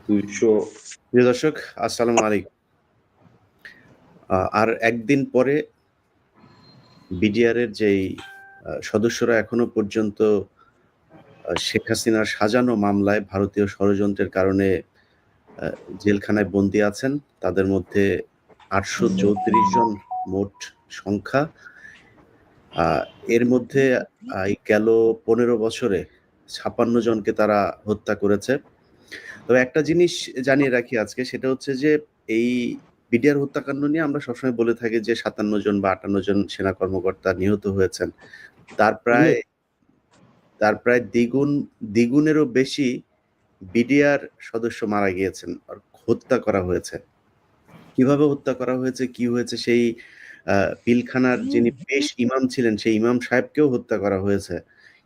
প্রিয় দর্শক, আসসালামু আলাইকুম। আর একদিন পরে বিডিআরের যেই সদস্যরা এখনো পর্যন্ত শেখ হাসিনার সাজানো মামলায় ভারতীয় ষড়যন্ত্রের কারণে আ জেলখানায় বন্দী আছেন। তাদের মধ্যে ৮৩৪ জন মোট সংখ্যা। আ এর মধ্যে এই গেল ১৫ বছরে ৫৬ জনকে তারা হত্যা করেছে। তবে একটা জিনিস জানিয়ে রাখি আজকে, সেটা হচ্ছে যে এই বিডিআর হত্যাকাণ্ড নিয়ে আমরা সবসময় বলে থাকি যে ৫৭ জন বা ৫৮ জন সেনা কর্মকর্তা নিহত হয়েছেন। তার প্রায় দ্বিগুণেরও বেশি বিডিআর সদস্য মারা গিয়েছেন। আর হত্যা করা হয়েছে। কিভাবে হত্যা করা হয়েছে, কি হয়েছে, সেই আ পিলখানার যিনি পেশ ইমাম ছিলেন, সেই ইমাম সাহেবকেও হত্যা করা হয়েছে।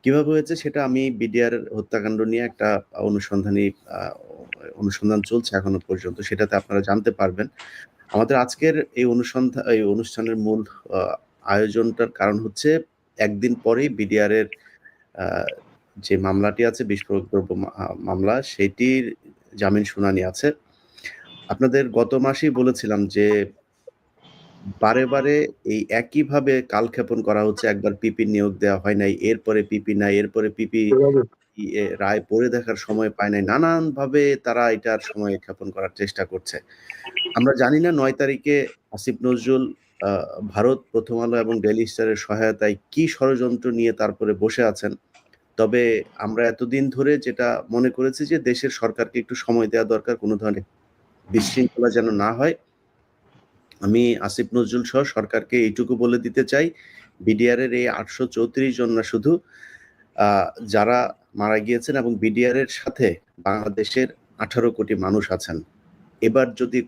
কিভাবে হয়েছে সেটা আমি বিডিআর হত্যাকাণ্ড নিয়ে একটা অনুসন্ধানী আ অনুসন্ধান চলছে এখনো পর্যন্ত। সেটাতে আপনারা জানতে পারবেন। আমাদের আজকের এই অনুষ্ঠানের মূল আ আয়োজনটার কারণ হচ্ছে একদিন পরেই বিডিআর এর আ যে মামলাটি আছে, বিস্ফোরক দ্রব্য মামলা, সেটির জামিন শুনানি আছে। আপনাদের গত মাসেই বলেছিলাম যে বারে এই একইভাবে কালক্ষেপণ করা হচ্ছে। একবার পিপির নিয়োগ দেওয়া হয় নাই। এরপরে পিপি নাই। এরপরে পিপি রায় পড়ে দেখার সময় পায় নাই। নানানভাবে তারা এটার সময়ক্ষেপণ করার চেষ্টা করছে। আমরা জানি না ৯ তারিখে আসিফ নজরুল আ ভারত, প্রথম আলো এবং ডেইলি স্টারের সহায়তায় কি ষড়যন্ত্র নিয়ে তারপরে বসে আছেন। তবে আমরা এতদিন ধরে যেটা মনে করেছি যে দেশের সরকারকে একটু সময় দেওয়া দরকার। কোন ধরনের বিশৃঙ্খলা যেন না হয়। আমি আসিফ নজরুল সহ সরকারকে এইটুকু বলে দিতে চাই, বিডিআর এর এই ৮৩৪ জন না শুধু, আ যারা মারা গিয়েছেন এবং বিডিআর এর সাথে বাংলাদেশের ১৮ কোটি মানুষ আছেন। এবার যদি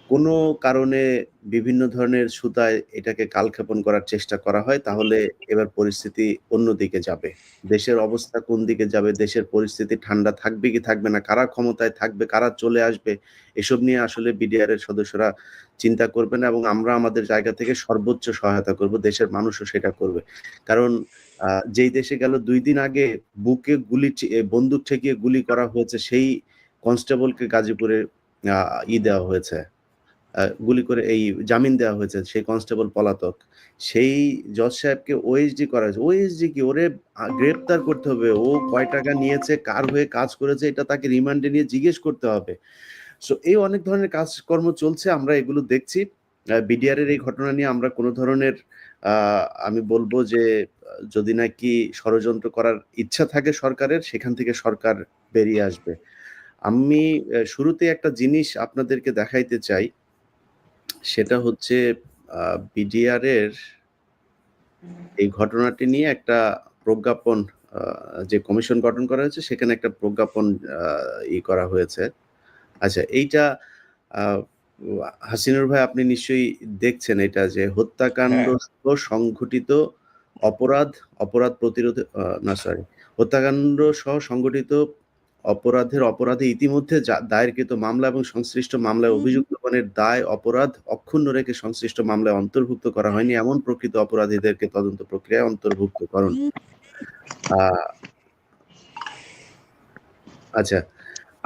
কোনো কারণে বিভিন্ন ধরনের ছুতায় এটাকে কালক্ষেপণ করার চেষ্টা করা হয়, তাহলে এবার পরিস্থিতি অন্যদিকে যাবে। দেশের অবস্থা কোন দিকে যাবে, দেশের পরিস্থিতি ঠান্ডা থাকবে কি থাকবে না, কারা ক্ষমতায় থাকবে, কারা চলে আসবে, এসব নিয়ে আসলে বিডিআর এর সদস্যরা চিন্তা করবেন এবং আমরা আমাদের জায়গা থেকে সর্বোচ্চ সহায়তা করব। দেশের মানুষও সেটা করবে। কারণ যেই দেশে গেল ২ দিন আগে বুকে বন্দুক ঠেকিয়ে গুলি করা হয়েছে, সেই কনস্টেবলকে গাজীপুরে আ দেওয়া হয়েছে। গুলি করে জামিন দেওয়া হয়েছে। সেই কনস্টেবল পলাতক। সেই জজ সাহেবকে ওএসডি করা হয়েছে। ওএসডি কি? ওরে গ্রেপ্তার করতে হবে। ও কয় টাকা নিয়েছে, কার হয়ে কাজ করেছে, এটা তাকে রিমান্ডে নিয়ে জিজ্ঞেস করতে হবে। সো এই অনেক ধরনের কাজকর্ম চলছে। আমরা এগুলো দেখছি। বিডিআর এর এই ঘটনা নিয়ে আমরা কোন ধরনের আ আমি বলব যে যদি নাকি ষড়যন্ত্র করার ইচ্ছা থাকে সরকারের, সেখান থেকে সরকার বেরিয়ে আসবে। আমি শুরুতেই একটা জিনিস আপনাদেরকে দেখাইতে চাই। সেটা হচ্ছে আ বিডিআর এর এই ঘটনাটি নিয়ে একটা প্রজ্ঞাপন, আ যে কমিশন গঠন করা হয়েছে, সেখানে একটা প্রজ্ঞাপন আ করা হয়েছে। আচ্ছা, এইটা আ হাসিনুর ভাই, আপনি নিশ্চয়ই দেখছেন এটা, যে হত্যাকাণ্ড হ্যাঁ, সংঘটিত অপরাধ, অপরাধ প্রতিরোধে না সরি, হত্যাকাণ্ড সহ সংগঠিত অপরাধে ইতিমধ্যে দায়েরকৃত মামলা এবং সংশ্লিষ্ট মামলায় অভিযুক্তগণের দায়, অপরাধ অক্ষুণ্ণ রেখে সংশ্লিষ্ট মামলায় অন্তর্ভুক্ত করা হয়নি এমন প্রকৃত অপরাধীদেরকে তদন্ত প্রক্রিয়ায় অন্তর্ভুক্তকরণ। আ আচ্ছা,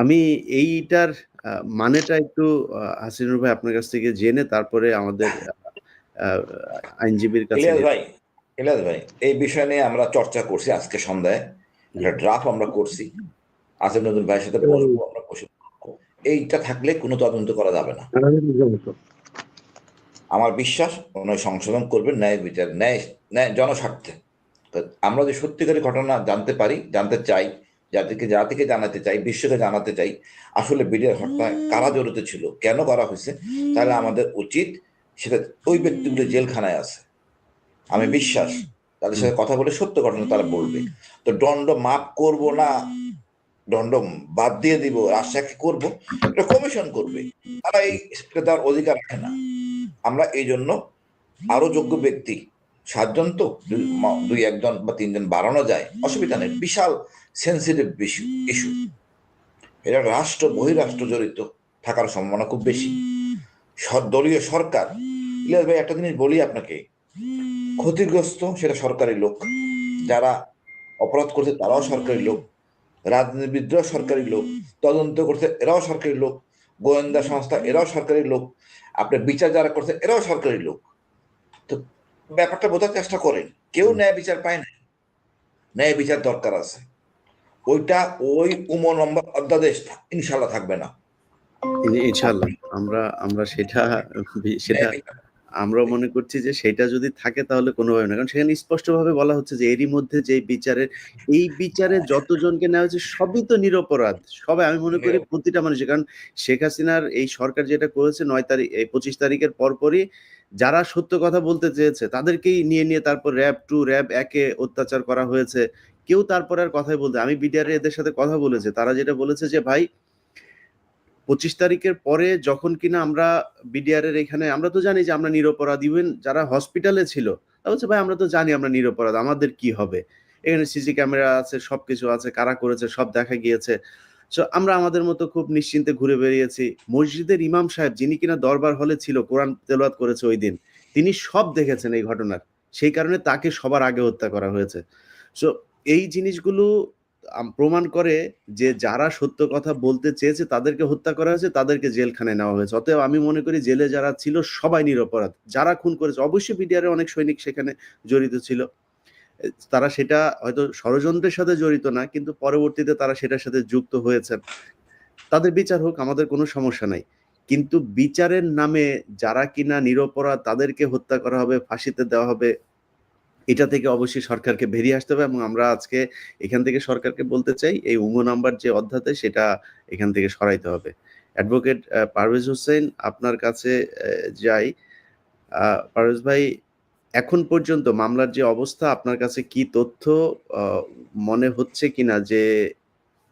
আমি এইটার আ মানেটা একটু হাসিনুর ভাই আপনার কাছ থেকে জেনে তারপরে আমাদের আ আইনজীবীর কাছে ইলিয়াস ভাই, ইলিয়াস ভাই, এই বিষয় নিয়ে আমরা চর্চা করছি আজকে সন্ধ্যায়। জি। একটা ড্রাফট আমরা করছি। আসিফ নজরুল ভাইয়ের সাথে বসবো, আমরা বসে এইটা থাকলে কোনো তদন্ত করা যাবে না। আমার বিশ্বাস উনি সংশোধন করবেন ন্যায় বিচার, ন্যায় ন্যায় জনস্বার্থে। তো আমরা যে সত্যিকারী ঘটনা জানতে পারি, জানতে চাই, জাতিকে জানাতে চাই, বিশ্বকে জানাতে চাই আসলে বিডিআর হত্যায় কারা জড়িত ছিল, কেন করা হয়েছে, তাহলে আমাদের উচিত সেটা ওই ব্যক্তিগুলো জেলখানায় আছে। আমি বিশ্বাস তাদের হুম, সাথে কথা বলে সত্য ঘটনা তারা বলবে। তো দণ্ড মাফ করব না, দণ্ড বাদ দিয়ে দিব, রাজশাহী করব, এটা কমিশন করবে। তারা এটা দেওয়ার অধিকার রাখে না। আমরা এই জন্য আরো যোগ্য ব্যক্তি, 7 জন তো, দুই একজন বা 3 জন বাড়ানো যায়, অসুবিধা নেই। বিশাল সেন্সিটিভ ইস্যু, এটা রাষ্ট্র বহিরাষ্ট্র জড়িত থাকার সম্ভাবনা খুব বেশি। দলীয় সরকার, ইলিয়াস ভাই একটা জিনিস বলি আপনাকে, ক্ষতিগ্রস্ত সেটা সরকারি লোক, যারা অপরাধ করছে তারাও সরকারি লোক, রাজনীতিবিদরাও সরকারি লোক, তদন্ত করছে এরাও সরকারি লোক, গোয়েন্দা সংস্থা এরাও সরকারি লোক, আপনার বিচার যারা করছে এরাও সরকারি লোক। তো ব্যাপারটা বোঝার চেষ্টা করেন, কেউ ন্যায় বিচার পায় না, ন্যায় বিচার দরকার আছে। ওইটা ওই নম্বর অধ্যাদেশ ইনশাল্লাহ থাকবে না। ইনশাআল্লাহ আমরা আমরা সেটা সেটা ন্যায় বিচার আমরাও মনে করছি যে সেটা যদি থাকে তাহলে কোনোভাবে না, কারণ সেখানে স্পষ্টভাবে বলা হচ্ছে যে এরই মধ্যে যে এই বিচারে যতজনকে নেওয়া হয়েছে সবই তো নিরপরাধ, সবাই আমি মনে করি প্রতিটা মানুষের। কারণ শেখ হাসিনার এই সরকার যেটা করেছে 9 তারিখ এই 25 তারিখের পরপরই যারা সত্য কথা বলতে চেয়েছে তাদেরকেই নিয়ে নিয়ে তারপর র্যাব 2 র্যাব 1-এ অত্যাচার করা হয়েছে। কেউ তারপরে আর কথাই বলতে, আমি বিডিআর এদের সাথে কথা বলেছে, তারা যেটা বলেছে যে ভাই 25 তারিখের পরে যখন কিনা আমরা বিডিআর এর এখানে, আমরা তো জানি যে আমরা নিরপরাধ, ইভেন যারা হসপিটালে ছিল তারা বলছে ভাই আমরা তো জানি আমরা নিরপরাধ, আমাদের কি হবে, এখানে সিসি ক্যামেরা আছে, সবকিছু আছে, কারা করেছে সব দেখা গিয়েছে। সো আমরা আমাদের মতো খুব নিশ্চিন্তে ঘুরে বেরিয়েছি। মসজিদের ইমাম সাহেব যিনি কিনা দরবার হলে ছিল, কোরআন তেলাওয়াত করেছে ওই দিন, তিনি সব দেখেছেন এই ঘটনার, সেই কারণে তাকে সবার আগে হত্যা করা হয়েছে। সো এই জিনিসগুলো প্রমাণ করে যে যারা সত্য কথা বলতে চেয়েছে তাদেরকে হত্যা করা হয়েছে, তাদেরকে জেলখানায় নেওয়া হয়েছে। অতএব আমি মনে করি জেলে যারা ছিল সবাই নিরপরাধ। যারা খুন করেছে, অবশ্যই বিডিআর অনেক সৈনিক সেখানে জড়িত ছিল, তারা সেটা হয়তো ষড়যন্ত্রের সাথে জড়িত না, কিন্তু পরবর্তীতে তারা সেটার সাথে যুক্ত হয়েছেন। তাদের বিচার হোক, আমাদের কোনো সমস্যা নাই, কিন্তু বিচারের নামে যারা কিনা নিরপরাধ তাদেরকে হত্যা করা হবে, ফাঁসিতে দেওয়া হবে, এটা থেকে অবশ্যই সরকারকে বেরিয়ে আসতে হবে। এবং আমরা আজকে এখান থেকে সরকারকে বলতে চাই এই উঙ্গ নাম্বার যে অধ্যাদেশ সেটা এখান থেকে সরাইতে হবে। অ্যাডভোকেট পারভেজ হোসেন, আপনার কাছে যাই। পারভেজ ভাই, এখন পর্যন্ত মামলার যে অবস্থা, আপনার কাছে কি তথ্য মনে হচ্ছে কিনা যে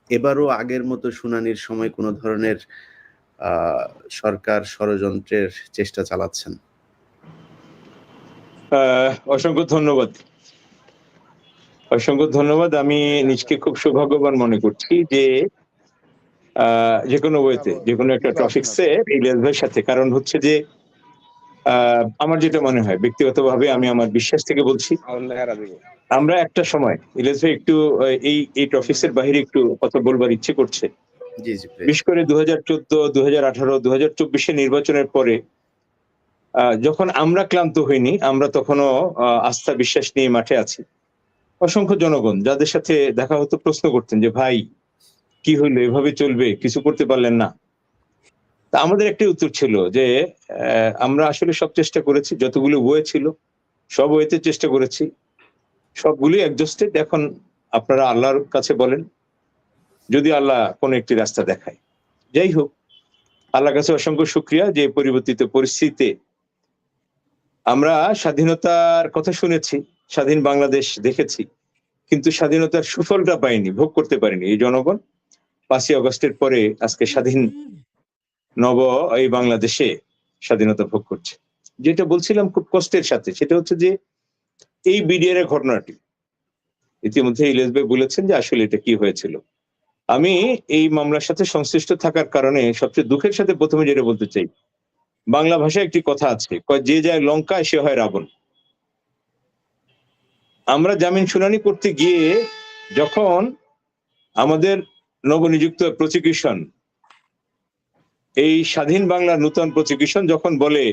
এবারও আগের মতো শুনানির সময় কোনো ধরনের সরকার ষড়যন্ত্রের চেষ্টা চালাচ্ছেন? অসংখ্য ধন্যবাদ, অসংখ্য ধন্যবাদ। আমি নিজকে খুব সৌভাগ্যবান মনে করছি যে যে কোনো ওয়েতে, যে কোনো একটা টপিকসে ইলিয়াস ভাইয়ের সাথে, কারণ হচ্ছে যে আমার যেটা মনে হয় ব্যক্তিগতভাবে, আমি আমার বিশ্বাস থেকে বলছি, আমরা একটা সময় ইলিয়াস ভাই একটু এই টপিকসের বাইরে একটু কথা বলবার ইচ্ছে করছে। জি জি, বিশেষ করে 2014, 2018, 2024 নির্বাচনের পরে যখন আমরা ক্লান্ত হইনি, আমরা তখনও আস্থা বিশ্বাস নিয়ে মাঠে আছি। অসংখ্য জনগণ যাদের সাথে দেখা হতো প্রশ্ন করতেন যে ভাই কি হইলো, এভাবে চলবে, কিছু করতে পারলেন না। তা আমাদের একটাই উত্তর ছিল যে আমরা আসলে সব চেষ্টা করেছি, যতগুলো ওয়ে ছিল সব ওয়েতে চেষ্টা করেছি, সবগুলি এক্সস্টেড। এখন আপনারা আল্লাহর কাছে বলেন, যদি আল্লাহ কোন একটি রাস্তা দেখায়। যাই হোক, আল্লাহর কাছে অসংখ্য শুকরিয়া যে পরিবর্তিত পরিস্থিতিতে আমরা স্বাধীনতার কথা শুনেছি, স্বাধীন বাংলাদেশ দেখেছি, কিন্তু স্বাধীনতার সুফলটা পাইনি, ভোগ করতে পারিনি এই জনগণ। 5ই আগস্টের পরে আজকে স্বাধীন নব এই বাংলাদেশে স্বাধীনতা ভোগ করছে। যেটা বলছিলাম খুব কষ্টের সাথে, সেটা হচ্ছে যে এই বিডিআর এর ঘটনাটি ইতিমধ্যে ইলিয়াস ভাই বলেছেন যে আসলে এটা কি হয়েছিল। আমি এই মামলার সাথে সংশ্লিষ্ট থাকার কারণে সবচেয়ে দুঃখের সাথে প্রথমে যেটা বলতে চাই, বাংলা ভাষায় একটি কথা আছে, যে যায় লঙ্কায় সে হয় রাবণ। আমরা জামিন শুনানি করতে গিয়ে যখন আমাদের নবনিযুক্ত প্রসিকিউশন, এই স্বাধীন বাংলার নূতন প্রসিকিউশন যখন বলে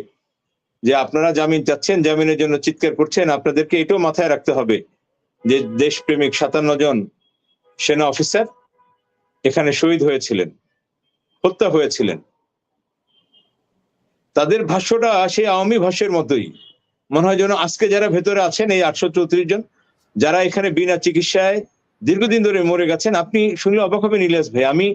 যে আপনারা জামিন চাচ্ছেন, জামিনের জন্য চিৎকার করছেন, আপনাদেরকে এটাও মাথায় রাখতে হবে যে দেশপ্রেমিক 57 জন সেনা অফিসার এখানে শহীদ হয়েছিলেন, হত্যা হয়েছিলেন। তাদের ভাষ্যটা সেই আওয়ামী ভাষ্যের মতোই মনে হয়, যেন আজকে যারা ভেতরে আছেন এই 834 জন, যারা এখানে বিনা চিকিৎসায় দীর্ঘদিন ধরে মরে গেছেন। আপনি শুনলে অবাক হবেন ইলিয়াস ভাই, আমি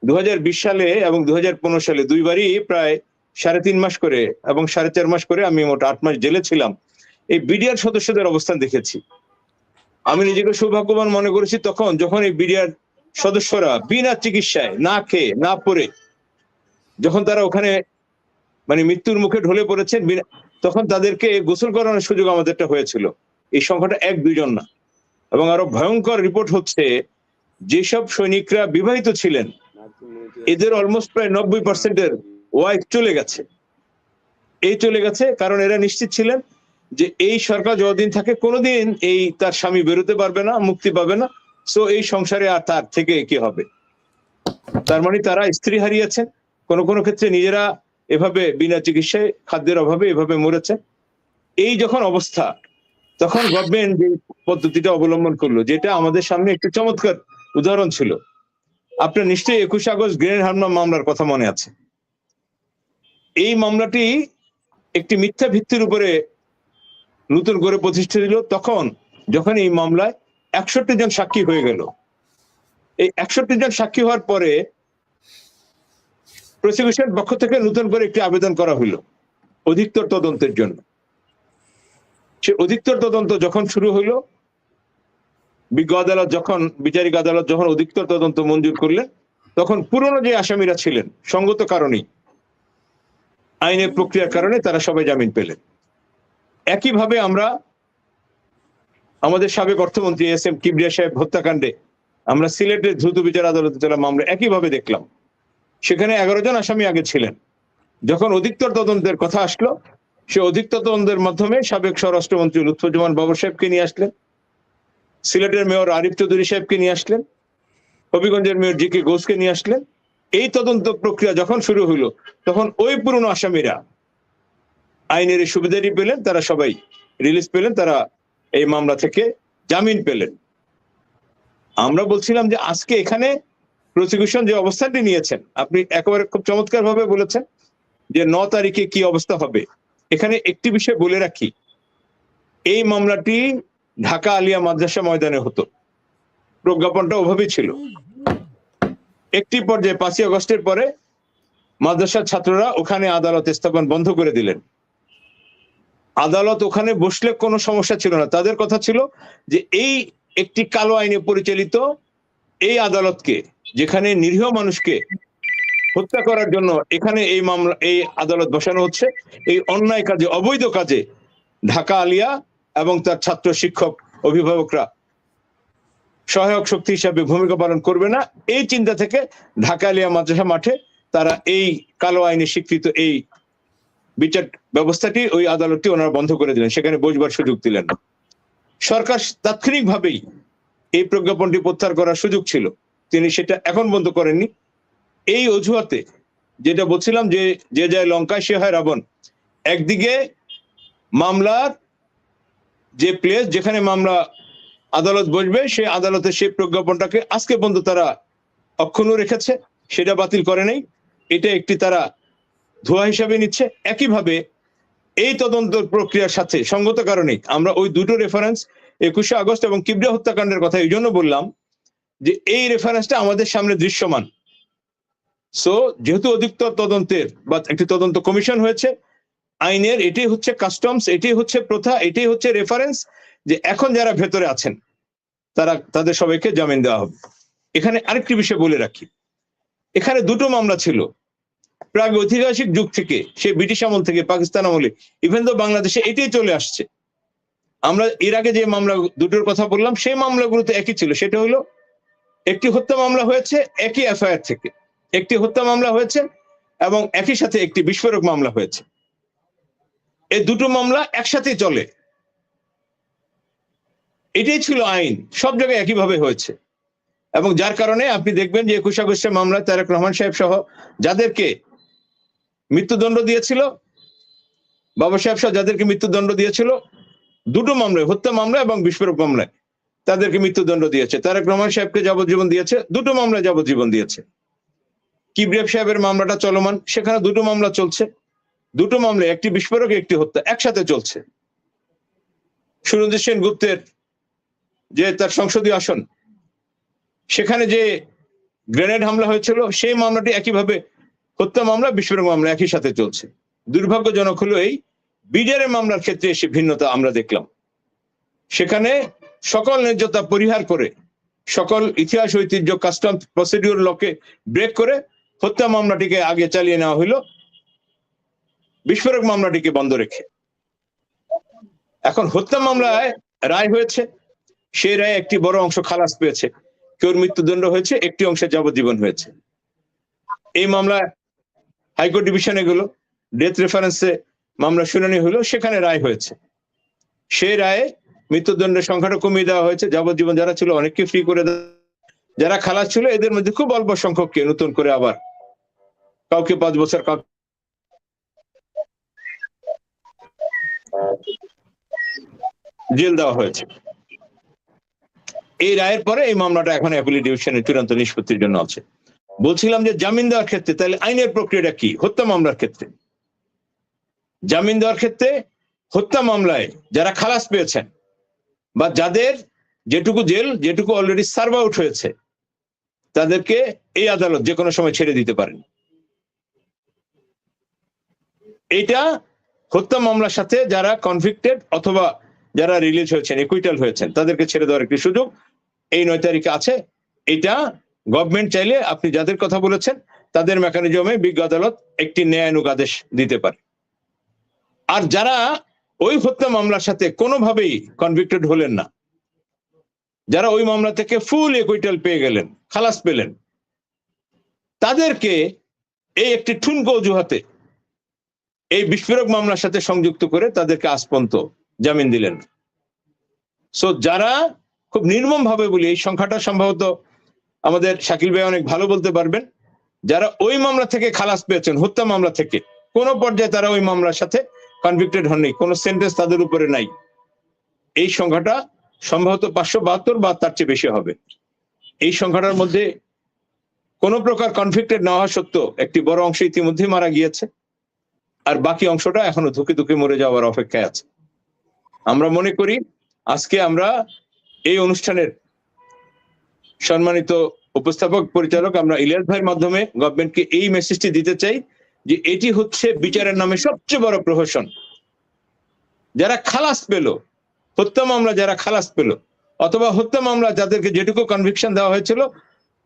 2020 সালে এবং 2015 সালে দুইবারই প্রায় 3.5 মাস করে এবং 4.5 মাস করে, আমি মোট 8 মাস জেলে ছিলাম, এই বিডিআর সদস্যদের অবস্থান দেখেছি। আমি নিজেকে সৌভাগ্যবান মনে করেছি তখন যখন এই বিডিআর সদস্যরা বিনা চিকিৎসায়, না খেয়ে না পরে, যখন তারা ওখানে মানে মৃত্যুর মুখে ঢলে পড়েছেন, তখন তাদেরকে গোসল করানোর সুযোগ আমাদেরটা হয়েছিল। এই সংখ্যাটা 1-2 জন না। এবং আরো ভয়ঙ্কর রিপোর্ট হচ্ছে, যেসব সৈনিকরা বিবাহিত ছিলেন এদের অলমোস্ট প্রায় 90% ওয়াইফ চলে গেছে। চলে গেছে কারণ এরা নিশ্চিত ছিলেন যে এই সরকার যতদিন থাকে কোনোদিন এই তার স্বামী বেরোতে পারবে না, মুক্তি পাবে না, সো এই সংসারে আর তার থেকে কি হবে? তার মানে তারা স্ত্রী হারিয়েছেন, কোন কোন ক্ষেত্রে নিজেরা এভাবে বিনা চিকিৎসায় খাদ্যের অভাবে এভাবে মরেছে। এই যখন অবস্থা, তখন গভর্নমেন্ট যে পদ্ধতিটা অবলম্বন করলো, যেটা আমাদের সামনে একটি চমৎকার উদাহরণ ছিল। আপনার নিশ্চয়ই 21 আগস্ট গ্রেনেড হামলা মামলার কথা মনে আছে। এই মামলাটি একটি মিথ্যা ভিত্তির উপরে নতুন করে প্রতিষ্ঠিত ছিল। তখন যখন এই মামলায় 61 জন সাক্ষী হয়ে গেল, এই 61 জন সাক্ষী হওয়ার পরে প্রসিকিউশন পক্ষ থেকে নতুন করে একটি আবেদন করা হলো অধিকতর তদন্তের জন্য। সে অধিকতর তদন্ত যখন শুরু হলো, বিজ্ঞ আদালত যখন, বিচারিক আদালত যখন অধিকতর তদন্ত মঞ্জুর করলেন, তখন পুরনো যে আসামিরা ছিলেন সঙ্গত কারণেই, আইনের প্রক্রিয়ার কারণে তারা সবাই জামিন পেলেন। একইভাবে আমরা আমাদের সাবেক অর্থমন্ত্রী এস এম কিবরিয়া সাহেব হত্যাকাণ্ডে আমরা সিলেটের দ্রুত বিচার আদালতে চলা মামলা একইভাবে দেখলাম। সেখানে 11 জন আসামি আগে ছিলেন। যখন অধিকতর তদন্তের কথা আসলো, সে অধিকতর তদন্তের মাধ্যমে সাবেক স্বরাষ্ট্রমন্ত্রী লুৎফুজ্জামান বাবর সাহেবকে নিয়ে আসলেন, সিলেটের মেয়র আরিফ চৌধুরী সাহেবকে নিয়ে আসলেন, হবিগঞ্জের মেয়র জি কে ঘোষকে নিয়ে আসলেন। এই তদন্ত প্রক্রিয়া যখন শুরু হলো, তখন ওই পুরনো আসামিরা আইনের সুবিধাটি পেলেন, তারা সবাই রিলিজ পেলেন, তারা এই মামলা থেকে জামিন পেলেন। আমরা বলছিলাম যে আজকে এখানে প্রসিকিউশন যে অবস্থানটি নিয়েছেন, আপনি একেবারে খুব চমৎকার ভাবে বলেছেন যে 9 তারিখে কি অবস্থা হবে। এখানে একটি বিষয় বলে রাখি, এই মামলাটি ঢাকা আলিয়া মাদ্রাসা ময়দানে হতো, প্রজ্ঞাপনটা ওভাবেই ছিল। একটি পর্যায়ে 5ই আগস্টের পরে মাদ্রাসার ছাত্ররা ওখানে আদালত স্থাপন বন্ধ করে দিলেন। আদালত ওখানে বসলে কোনো সমস্যা ছিল না, তাদের কথা ছিল যে এই একটি কালো আইনে পরিচালিত এই আদালতকে, যেখানে নিরীহ মানুষকে হত্যা করার জন্য এখানে এই মামলা, এই আদালত বসানো হচ্ছে, এই অন্যায় কাজে, অবৈধ কাজে ঢাকা আলিয়া এবং তার ছাত্র শিক্ষক অভিভাবকরা সহায়ক শক্তি হিসাবে ভূমিকা পালন করবে না। এই চিন্তা থেকে ঢাকা আলিয়া মাদ্রাসা মাঠে তারা এই কালো আইনে স্বীকৃত এই বিচার ব্যবস্থাটি, ওই আদালতটি ওনারা বন্ধ করে দিলেন, সেখানে বসবার সুযোগ দিলেন না। সরকার তাৎক্ষণিকভাবেই এই প্রজ্ঞাপনটি প্রত্যাহার করার সুযোগ ছিল, তিনি সেটা এখন বন্ধ করেননি। এই অজুহাতে, যেটা বলছিলাম যে যে যায় লঙ্কায় সে হয় রাবণ, একদিকে মামলার যে প্লেস যেখানে মামলা আদালত বসবে, সে আদালতে সেই প্রজ্ঞাপনটাকে আজকে পর্যন্ত তারা অক্ষুণ্ণ রেখেছে, সেটা বাতিল করে নেই, এটা একটি তারা ধোয়া হিসাবে নিচ্ছে। একইভাবে এই তদন্ত প্রক্রিয়ার সাথে সঙ্গত কারণে আমরা ওই দুটো রেফারেন্স 21 আগস্ট এবং কিবরিয়া হত্যাকাণ্ডের কথা এই জন্য বললাম যে এই রেফারেন্সটা আমাদের সামনে দৃশ্যমান। সো যেহেতু অধিকতর তদন্তের বা একটি তদন্ত কমিশন হয়েছে, আইনের এটাই হচ্ছে কাস্টমস, এটাই হচ্ছে প্রথা, এটাই হচ্ছে রেফারেন্স যে এখন যারা ভেতরে আছেন তারা, তাদের সবাইকে জামিন দেওয়া হবে। এখানে আরেকটি বিষয় বলে রাখি, এখানে দুটো মামলা ছিল প্রাগ ঐতিহাসিক যুগ থেকে, সে ব্রিটিশ আমল থেকে, পাকিস্তান আমলে, ইভেন তো বাংলাদেশে এটাই চলে আসছে। আমরা এর আগে যে মামলা দুটোর কথা বললাম, সেই মামলাগুলোতে একই ছিল, সেটা হলো একটি হত্যা মামলা হয়েছে একই এফআইআর থেকে, একটি হত্যা মামলা হয়েছে এবং একই সাথে একটি বিস্ফোরক মামলা হয়েছে। এই দুটো মামলা একসাথে চলে, এটাই ছিল আইন, সব জায়গায় একইভাবে হয়েছে। এবং যার কারণে আপনি দেখবেন যে 21 আগস্টের মামলায় তারেক রহমান সাহেব সহ যাদেরকে মৃত্যুদণ্ড দিয়েছিল, বাবা সাহেব সহ যাদেরকে মৃত্যুদণ্ড দিয়েছিল, দুটো মামলায়, হত্যা মামলা এবং বিস্ফোরক মামলায় তাদেরকে মৃত্যুদণ্ড দিয়েছে। তারেক রহমান সাহেবকে যাবজ্জীবন দিয়েছে, দুটো মামলায় যাবজ্জীবন দিয়েছে। কিবরিয়া সাহেবের মামলাটা চলমান, সেখানে দুটো মামলা চলছে, দুটো মামলায় একটি বিস্ফোরক একটি হত্যা একসাথে চলছে। সুরঞ্জিত সেনগুপ্তের যে তার সংসদীয় আসন, সেখানে যে গ্রেনেড হামলা হয়েছিল, সেই মামলাটি একইভাবে হত্যা মামলা বিস্ফোরক মামলা একই সাথে চলছে। দুর্ভাগ্যজনক হলো এই বিডিআরের মামলার ক্ষেত্রে এসে ভিন্নতা আমরা দেখলাম। সেখানে সকল ন্যায্যতা পরিহার করে, সকল ইতিহাস ঐতিহ্য, কাস্টম প্রসিডিউর লকে ব্রেক করে হত্যা মামলাটিকে আগে চালিয়ে নেওয়া হলো, বিস্ফোরক মামলাটিকে বন্ধ রেখে। এখন হত্যা মামলায় রায় হয়েছে, সেই রায়ে একটি বড় অংশ খালাস পেয়েছে, কেউ মৃত্যুদণ্ড হয়েছে, একটি অংশে যাবজ্জীবন হয়েছে। এই মামলায় হাইকোর্ট ডিভিশনে গেল, ডেথ রেফারেন্সে মামলা শুনানি হলো, সেখানে রায় হয়েছে। সেই রায়ে মৃত্যুদণ্ডের সংখ্যাটা কমিয়ে দেওয়া হয়েছে, যাবজ্জীবন যারা ছিল অনেককে ফ্রি করে দেওয়া, যারা খালাস ছিল এদের মধ্যে খুব অল্প সংখ্যককে নতুন করে আবার কাউকে 5 বছর, কাউকে জেল দেওয়া হয়েছে। এই রায়ের পরে এই মামলাটা এখন অ্যাপিলেট ডিভিশনের চূড়ান্ত নিষ্পত্তির জন্য আছে। বলছিলাম যে জামিন দেওয়ার ক্ষেত্রে তাহলে আইনের প্রক্রিয়াটা কি? হত্যা মামলার ক্ষেত্রে জামিন দেওয়ার ক্ষেত্রে হত্যা মামলায় যারা খালাস পেয়েছেন বা যাদের যেটুকু জেল যেটুকু অলরেডি সার্ভ আউট হয়েছে তাদেরকে এই আদালত যে কোনো সময় ছেড়ে দিতে পারেন। এটা হত্যা মামলার সাথে যারা কনভিক্টেড অথবা যারা রিলিজ হয়েছেন, একুইটাল হয়েছেন, তাদেরকে ছেড়ে দেওয়ার একটি সুযোগ এই 9 তারিখে আছে। এটা গভর্নমেন্ট চাইলে আপনি যাদের কথা বলেছেন তাদের মেকানিজমে বিজ্ঞ আদালত একটি ন্যায়ানুগ আদেশ দিতে পারে। আর যারা ওই হত্যা মামলার সাথে কোনোভাবেই কনভিক্টেড হলেন না, যারা ওই মামলা থেকে ফুল একুইটাল পেয়ে গেলেন, খালাস পেলেন, তাদেরকে এই একটি ঠুনকো অজুহাতে এই বিস্ফোরক মামলার সাথে সংযুক্ত করে তাদেরকে আজ পর্যন্ত জামিন দিলেন। সো যারা খুব নির্মম ভাবে বলি, এই সংখ্যাটা সম্ভবত আমাদের শাকিল ভাই অনেক ভালো বলতে পারবেন, যারা ওই মামলা থেকে খালাস পেয়েছেন, হত্যা মামলা থেকে কোন পর্যায়ে তারা ওই মামলার সাথে কনভিক্টেড হননি, কোন সেন্টেন্স তাদের উপরে নাই, এই সংখ্যাটা সম্ভবত 572 বা তার চেয়ে বেশি হবে। এই সংখ্যাটার মধ্যে কোন প্রকার কনভিক্টেড না হওয়া সত্ত্বেও একটি বড় অংশ ইতিমধ্যে মারা গিয়েছে, আর বাকি অংশটা এখনো ধুকে ধুকে মরে যাওয়ার অপেক্ষায় আছে। আমরা মনে করি আজকে আমরা এই অনুষ্ঠানের সম্মানিত উপস্থাপক পরিচালক আমরা ইলিয়াস ভাইয়ের মাধ্যমে গভর্নমেন্টকে এই মেসেজটি দিতে চাই যে এটি হচ্ছে বিচারের নামে সবচেয়ে বড় প্রহসন। যারা খালাস পেল, হত্যা মামলা যারা খালাস পেল, অথবা হত্যা মামলা যাদেরকে যেটুকু কনভিকশন দেওয়া হয়েছিল,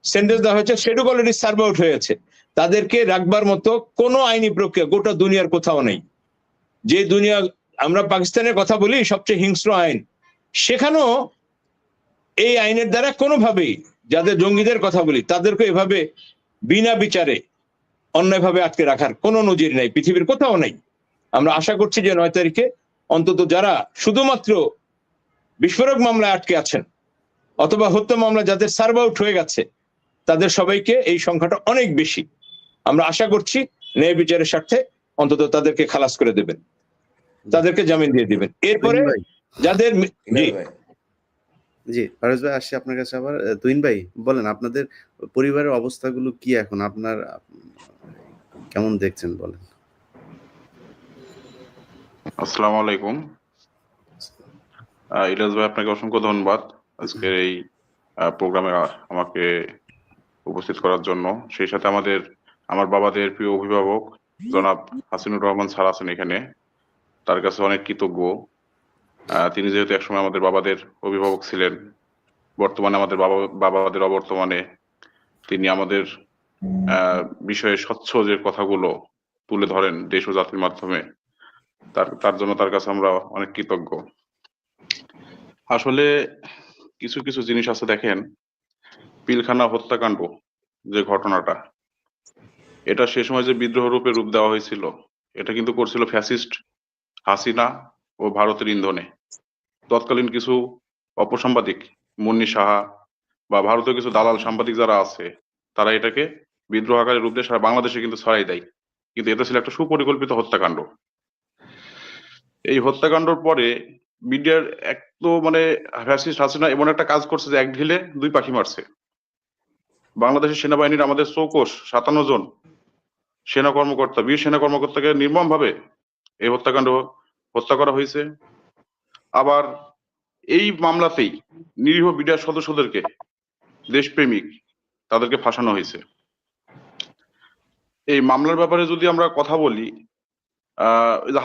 সেন্টেন্স দেওয়া হয়েছে, সেটুকু অলরেডি সার্ভ আউট হয়েছে, তাদেরকে রাখবার মতো কোনো আইনি প্রক্রিয়া গোটা দুনিয়ার কোথাও নেই। যে দুনিয়া, আমরা পাকিস্তানের কথা বলি সবচেয়ে হিংস্র আইন, সেখানেও এই আইনের দ্বারা কোনোভাবেই, যাদের জঙ্গিদের কথা বলি তাদেরকে এভাবে বিনা বিচারে অন্যায়ভাবে আটকে রাখার কোনো নজির নেই, পৃথিবীর কোথাও নেই। আমরা আশা করছি যে 9 তারিখে অন্তত যারা শুধুমাত্র বিস্ফোরক মামলায় আটকে আছেন অথবা হত্যা মামলা যাদের সার্ভ আউট হয়ে গেছে, তাদের সবাইকে এই সংখ্যাটা অনেক বেশি, আমরা আশা করছি ন্যায় বিচারের স্বার্থে অন্তত তাদেরকে খালাস করে দেবেন, তাদেরকে জামিন দিয়ে দিবেন। এরপরে যাদের জি ফারুজ ভাই, আসছি আপনার কাছে আবার। তুহিন ভাই বলেন, আপনাদের পরিবারের অবস্থাগুলো কি এখন, আপনার কেমন দেখছেন বলেন। আসসালামু আলাইকুম। ইলিয়াস ভাই, আপনাকে অসংখ্য ধন্যবাদ আজকের এই প্রোগ্রামে আমাকে উপস্থিত করার জন্য। সেই সাথে আমার বাবাদের প্রিয় অভিভাবক জনাব হাসিনুর রহমান স্যার আছেন এখানে, তার কাছে অনেক কৃতজ্ঞ। তিনি যেহেতু একসময় আমাদের বাবাদের অভিভাবক ছিলেন, বর্তমানে আমাদের বাবাদের অবর্তমানে তিনি আমাদের বিষয়ে স্বচ্ছ যে কথাগুলো তুলে ধরেন দেশ ও জাতির মাধ্যমে, তার জন্য তার কাছে আমরা অনেক কৃতজ্ঞ। আসলে কিছু কিছু জিনিস আছে, দেখেন, পিলখানা হত্যাকাণ্ড যে ঘটনাটা, এটা সে সময় যে বিদ্রোহ রূপে রূপ দেওয়া হয়েছিল, এটা কিন্তু করছিল ফ্যাসিস্ট হাসিনা ও ভারতের ইন্ধনে। তৎকালীন কিছু অপসাংবাদিক, মুন্নি সাহা বা ভারতীয় কিছু দালাল সাংবাদিক যারা আছে, তারা এটাকে বিদ্রোহ আকারে রূপ দিয়ে সারা বাংলাদেশে কিন্তু ছড়াই দেয়। কিন্তু এটা ছিল একটা সুপরিকল্পিত হত্যাকাণ্ড। এই হত্যাকাণ্ডর পরে মিডিয়ার এক তো ফ্যাসিস্ট হাসিনা এমন একটা কাজ করছে যে এক ঢিলে 2 পাখি মারছে। বাংলাদেশের সেনাবাহিনীর আমাদের চৌকস 57 জন সেনা কর্মকর্তা, বীর সেনা কর্মকর্তাকে নির্মম ভাবে এই হত্যাকাণ্ড হত্যা করা হয়েছে। আবার এই মামলাতেই নিরীহ মিডিয়ার সদস্যদেরকে, দেশপ্রেমিক, তাদেরকে ফাঁসানো হয়েছে। এই মামলার ব্যাপারে যদি আমরা কথা বলি,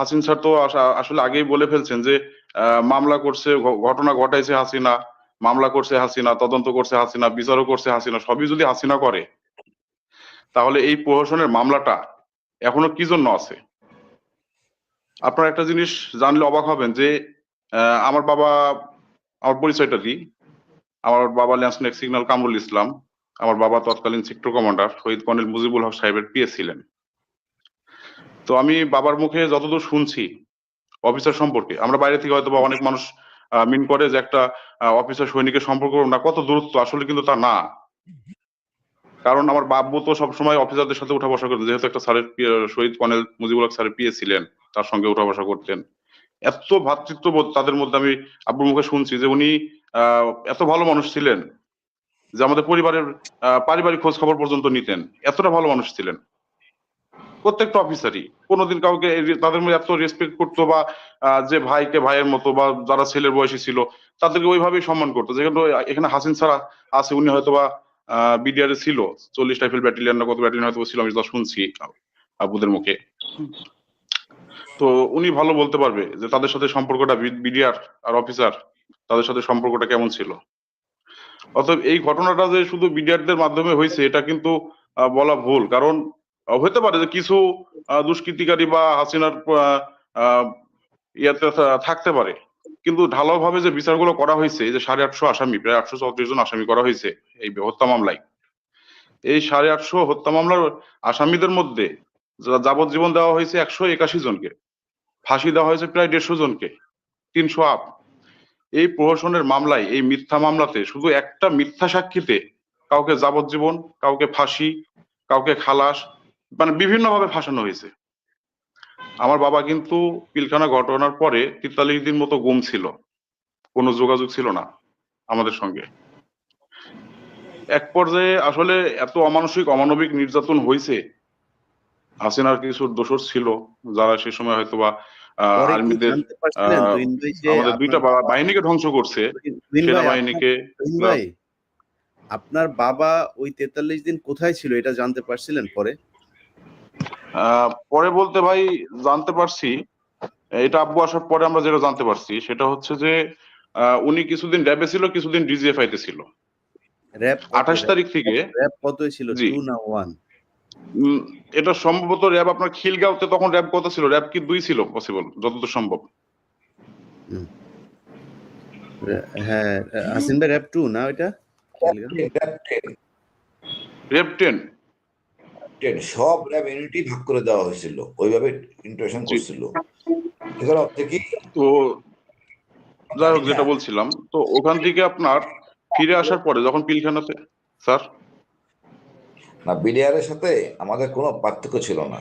হাসিন স্যার তো আসলে আগেই বলে ফেলছেন যে মামলা করছে, ঘটনা ঘটাইছে হাসিনা, মামলা করছে হাসিনা, তদন্ত করছে হাসিনা, বিচারও করছে হাসিনা। সবই যদি হাসিনা করে, তাহলে এই প্রহসনের মামলাটা এখনো কি জন্য আছে? আপনারা একটা জিনিস জানলে অবাক হবেন যে আমার পরিচয়টা দিই। আমার বাবা ল্যান্সনেক সিগন্যাল কামরুল ইসলাম। আমার বাবা তৎকালীন সেক্টর কমান্ডার শহীদ কর্নেল মুজিবুল হক সাহেবের পিএ ছিলেন। তো আমি বাবার মুখে যতদূর শুনছি অফিসার সম্পর্কে, আমরা বাইরে থেকে হয়তো বা অনেক মানুষ মিন করে যে একটা অফিসার সৈনিকের সম্পর্ক না কত দূরত্ব, আসলে কিন্তু তা না। কারণ আমার বাব্বু তো সবসময় অফিসারদের সাথে উঠা বসা করতেন, যেহেতু একটা স্যারের শহীদ কর্নেল মুজিবুল হক স্যারের পিএ ছিলেন, তার সঙ্গে উঠা বসা করতেন। এত ভ্রাতৃত্ববোধ তাদের মধ্যে আমি আব্বুর মুখে শুনছি যে উনি এত ভালো মানুষ ছিলেন যে আমাদের পরিবারের পারিবারিক খোঁজ খবর পর্যন্ত নিতেন, এতটা ভালো মানুষ ছিলেন প্রত্যেকটা অফিসারই। কোনোদিন কাউকে তাদের মধ্যে এত রেসপেক্ট করতো বা যে ভাইকে ভাইয়ের মতো বা যারা ছেলের বয়সী ছিল তাদেরকে ওইভাবেই সম্মান করতো। যেখানে এখানে হাসিন স্যার আছে, উনি হয়তো বা বিডিআর এ ছিল 40 রাইফেল ব্যাটালিয়ন না কত ব্যাটালিয়ন হয়তো ছিল, আমি যা শুনছি আব্বুদের মুখে। তো উনি ভালো বলতে পারবে যে তাদের সাথে সম্পর্কটা, বিডিআর আর অফিসার তাদের সাথে সম্পর্কটা কেমন ছিল। অতএব এই ঘটনাটা যে শুধু বিডিআরদের মাধ্যমে হয়েছে এটা কিন্তু বলা ভুল। কারণ হতে পারে যে কিছু দুষ্কৃতিকারী বা হাসিনার ইয়াতে থাকতে পারে, কিন্তু ঢালাও ভাবে যে বিচারগুলো করা হয়েছে, যে 850 আসামি, প্রায় 834 জন আসামি করা হয়েছে এই হত্যা মামলায়। এই 850 হত্যা মামলার আসামিদের মধ্যে যাবজ্জীবন দেওয়া হয়েছে 181 জনকে, ফাঁসি দেওয়া হয়েছে প্রায় 150 জনকে, 300 আপ। এই প্রহসনের মামলায়, এই মিথ্যা মামলাতে শুধু একটা মিথ্যা সাক্ষীতে কাউকে যাবজ্জীবন, কাউকে ফাঁসি, কাউকে খালাস, মানে বিভিন্ন ভাবে ফাঁসানো হয়েছে। আমার বাবা কিন্তু পিলখানা ঘটনার পরে 43 দিন মতো গুম ছিল, কোনো যোগাযোগ ছিল না আমাদের সঙ্গে। এক পর্যায়ে আসলে এত অমানসিক অমানবিক নির্যাতন হয়েছে, হাসিনার কিছু দোষর ছিল যারা সে সময় হয়তোবা পরে কি আর্মিদের জানতে পারছিলেন তুহিন ভাই যে আমাদের দুইটা আপনার বাবা, বাহিনীকে ধ্বংস করছে, তুহিন ভাই সেনাবাহিনীকে। তুহিন ভাই, আপনার বাবা ওই 43 দিন কোথায় ছিল এটা জানতে পারছিলেন পরে? পরে বলতে ভাই জানতে পারছি, এটা আব্বু আসার পরে আমরা যেটা জানতে পারছি সেটা হচ্ছে যে উনি কিছুদিন র্যাবে ছিল, কিছুদিন ডিজিএফআই তে ছিল। র‍্যাব 28 তারিখ থেকে, র‍্যাব কতই ছিল, জি 2 না 1? এটা সম্ভবত র্যাব আপনার খিলগাঁওতে তখন র্যাব কত ছিল, র্যাব কি 2 ছিল পসিবল যতদূর সম্ভব। হ্যাঁ, হাসিন ভাই র‍্যাব 2 না ওইটা? র্যাব 10 সব র্যাব ইউনিটি ভাগ করে দেওয়া হয়েছিল, ওইভাবে ইন্টারেকশন করছিল। এখানে হচ্ছে কি, তো যাই হোক যেটা বলছিলাম, তো ওখান থেকে আপনার ফিরে আসার পরে যখন পিলখানাতে, স্যার না বিডিআর এর সাথে আমাদের কোনো পার্থক্য ছিল না,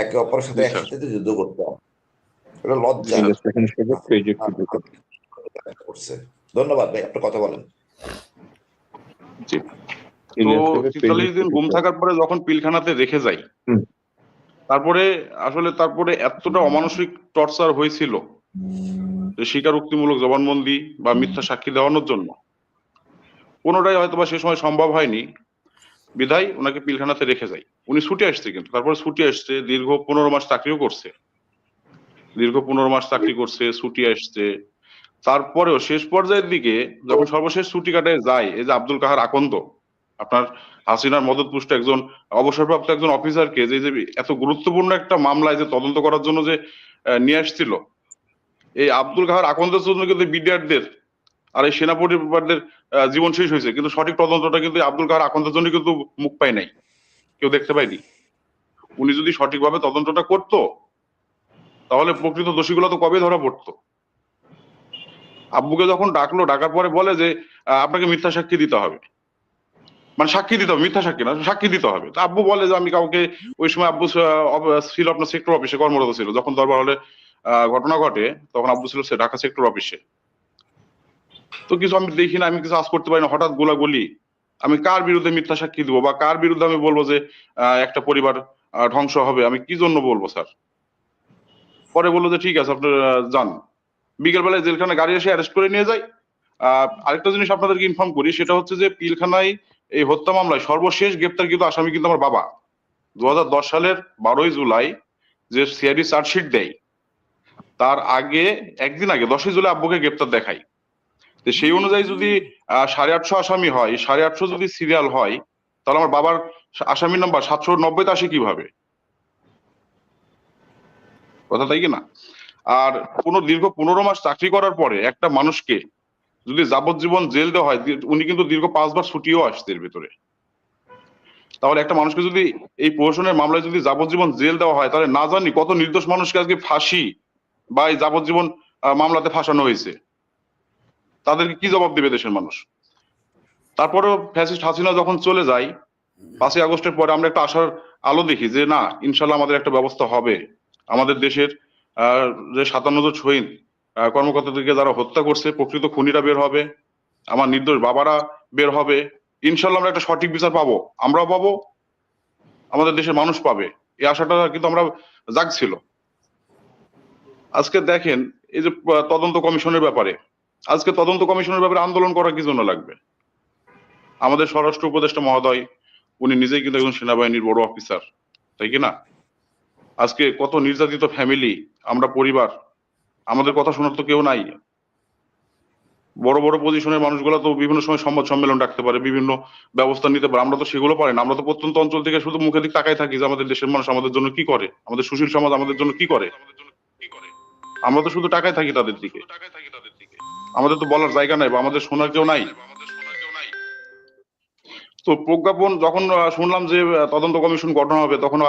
একে অপরের সাথে একসাথে যুদ্ধ করতাম। এটা লজ্জা করছে। ধন্যবাদ ভাই, আপনার কথা বলেন। জি, তো 43 দিন গুম থাকার পরে যখন পিলখানাতে রেখে যাই, তারপরে এতটা অমানসিক টর্চার হয়েছিল যে স্বীকারোক্তিমূলক জবানবন্দি বা মিথ্যা সাক্ষী দেওয়ানোর জন্য কোনোটাই হয়তো বা সে সময় সম্ভব হয়নি, বিধায় ওনাকে পিলখানাতে রেখে যাই। উনি ছুটে আসছে, কিন্তু তারপরে ছুটে আসছে, দীর্ঘ 15 মাস চাকরিও করছে, ছুটি আসছে। তারপরেও শেষ পর্যায়ের দিকে যখন সর্বশেষ ছুটি কাটায় যায়, এই যে আব্দুল কাহার আকন্দ, আপনার হাসিনার মদতপুষ্ট একজন অবসরপ্রাপ্ত একজন অফিসারকে যে এত গুরুত্বপূর্ণ একটা মামলায় যে তদন্ত করার জন্য যে নিয়ে আসছিল, এই আব্দুল কাহার আকন্দের জন্য কিন্তু বিডিআরদের আর এই সেনা পরিবারদের জীবন শেষ হয়েছে, কিন্তু সঠিক তদন্তটা কিন্তু আব্দুল কাহার আকন্দের জন্য কিন্তু মুখ পায় নাই, কেউ দেখতে পায়নি। উনি যদি সঠিকভাবে তদন্তটা করতো তাহলে প্রকৃত দোষীগুলো তো কবে ধরা পড়তো। আব্বুকে যখন ডাকলো, ডাকার পরে বলে যে আপনাকে মিথ্যা সাক্ষী দিতে হবে, মানে সাক্ষী দিতে হবে, মিথ্যা সাক্ষী না, সাক্ষী দিতে হবে। তো আব্বু বলে যে আমি কাউকে, ওই সময় আব্বু ছিল আপনার সেক্টর অফিসে কর্মরত ছিল, যখন দরবার হলে ঘটনা ঘটে তখন আব্বু ছিল ঢাকা সেক্টর অফিসে। তো কিছু আমি দেখি না, আমি কিছু আজ করতে পারি না, হঠাৎ গোলাগুলি, আমি কার বিরুদ্ধে মিথ্যা সাক্ষী দিব বা কার বিরুদ্ধে আমি বলবো যে একটা পরিবার ধ্বংস হবে, আমি কি জন্য বলবো স্যার। পরে বললো যে ঠিক আছে আপনার যান। বিকেল বেলায় জেলখানা গাড়ি এসে অ্যারেস্ট করে নিয়ে যায়। আরেকটা জিনিস আপনাদেরকে ইনফর্ম করি, সেটা হচ্ছে যে পিলখানায় এই হত্যা মামলায় সর্বশেষ গ্রেপ্তারকৃত আসামি কিন্তু আমার বাবা। 2010 সালের 12ই জুলাই যে সিআইডি চার্জশিট দেয়, তার আগে একদিন আগে 10ই জুলাই আব্বুকে গ্রেপ্তার দেখায়। তো সেই অনুযায়ী যদি 850 আসামি হয়, 850 যদি সিরিয়াল হয়, তাহলে আমার বাবার আসামির নাম্বার 790 আসে কিভাবে? কথা তাই কি না? আর কোন দীর্ঘ 15 মাস চাকরি করার পরে একটা মানুষকে যদি যাবজ্জীবন জেল দেওয়া হয়, উনি কিন্তু দীর্ঘ 5 বার ছুটিও আসছে এর ভিতরে, তাহলে একটা মানুষকে যদি এই প্রহসনের মামলায় যদি যাবজ্জীবন জেল দেওয়া হয়, তাহলে না জানি কত নির্দোষ মানুষকে আজকে ফাঁসি বা এই যাবজ্জীবন মামলাতে ফাঁসানো হয়েছে, তাদেরকে কি জবাব দেবে দেশের মানুষ? তারপরেও ফ্যাসিস্ট হাসিনা যখন চলে যায় 5ই আগস্টের পরে আমরা একটা আশার আলো দেখি যে না, ইনশাল্লাহ আমাদের একটা ব্যবস্থা হবে। আমাদের দেশের যে 57 জন শহীদ কর্মকর্তাদেরকে যারা হত্যা করছে, প্রকৃত খুনিরা বের হবে, আমার নির্দোষ বাবারা বের হবে, ইনশাল্লাহ আমরা একটা সঠিক বিচার পাবো, আমরাও পাবো, আমাদের দেশের মানুষ পাবে, এই আশাটা কিন্তু আমরা জাগছিল। আজকে দেখেন এই যে তদন্ত কমিশনের ব্যাপারে, আজকে তদন্ত কমিশনের ব্যাপারে আন্দোলন করা কি জন্য লাগবে? আমাদের স্বরাষ্ট্র উপদেষ্টা মহোদয় উনি নিজেই কিন্তু একজন সেনাবাহিনীর বড় অফিসার, তাই কি না? আজকে কত নির্যাতিত ফ্যামিলি, আমরা পরিবার, আমাদের কথা শোনার তো কেউ নাই। বড় বড় পজিশনের মানুষগুলো তো বিভিন্ন সময় সংবাদ সম্মেলন ডাকতে পারে, বিভিন্ন ব্যবস্থা নিতে পারে, আমরা তো সেগুলো পারি না। আমরা তো প্রত্যন্ত অঞ্চল থেকে শুধু মুখে দিক তাকাই থাকি যে আমাদের দেশের মানুষ আমাদের জন্য কি করে, আমাদের সুশীল সমাজ আমাদের জন্য কি করে, আমরা তো শুধু টাকায় থাকি তাদের দিকে, আমাদের তো বলার জায়গা নাই বা আমাদের শোনার কেউ নাই। তো প্রজ্ঞাপন যখন শুনলাম যে তদন্ত কমিশন গঠন হবে, তখন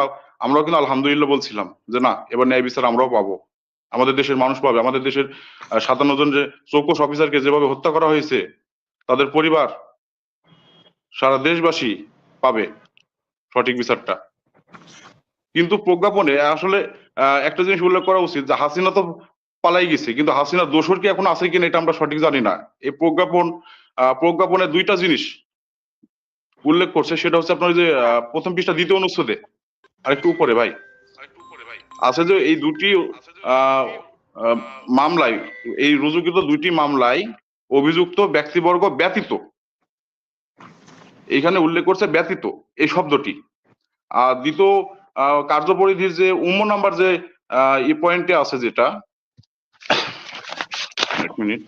আমরাও কিন্তু আলহামদুলিল্লাহ বলছিলাম যে না, এবার ন্যায় বিচার আমরাও পাবো, আমাদের দেশের মানুষ পাবে, আমাদের দেশের 57 জন যে চৌকস অফিসারকে যেভাবে হত্যা করা হয়েছে, তাদের পরিবার, সারা দেশবাসী পাবে সঠিক বিচারটা। কিন্তু প্রজ্ঞাপনে আসলে একটা জিনিস উল্লেখ করা উচিত যে হাসিনা তো পালাই গেছে, কিন্তু হাসিনার দোসর কি এখন আছে কিনা এটা আমরা সঠিক জানি না। এই প্রজ্ঞাপনে দুইটা জিনিস উল্লেখ করছে, সেটা হচ্ছে আপনার যে প্রথম পৃষ্ঠা 2য় অনুচ্ছেদে আর একটু উপরে ভাই আছে যে এই দুটি আহ, আহ, মামলায়, এই রুজুকৃত 2টি মামলায় অভিযুক্ত ব্যক্তিবর্গ ব্যতীত, এইখানে উল্লেখ করছে ব্যতীত এই শব্দটি। আর দ্বিতীয় কার্যপরিধির যে নাম্বার যে এই পয়েন্টে আছে, যেটা এক মিনিট,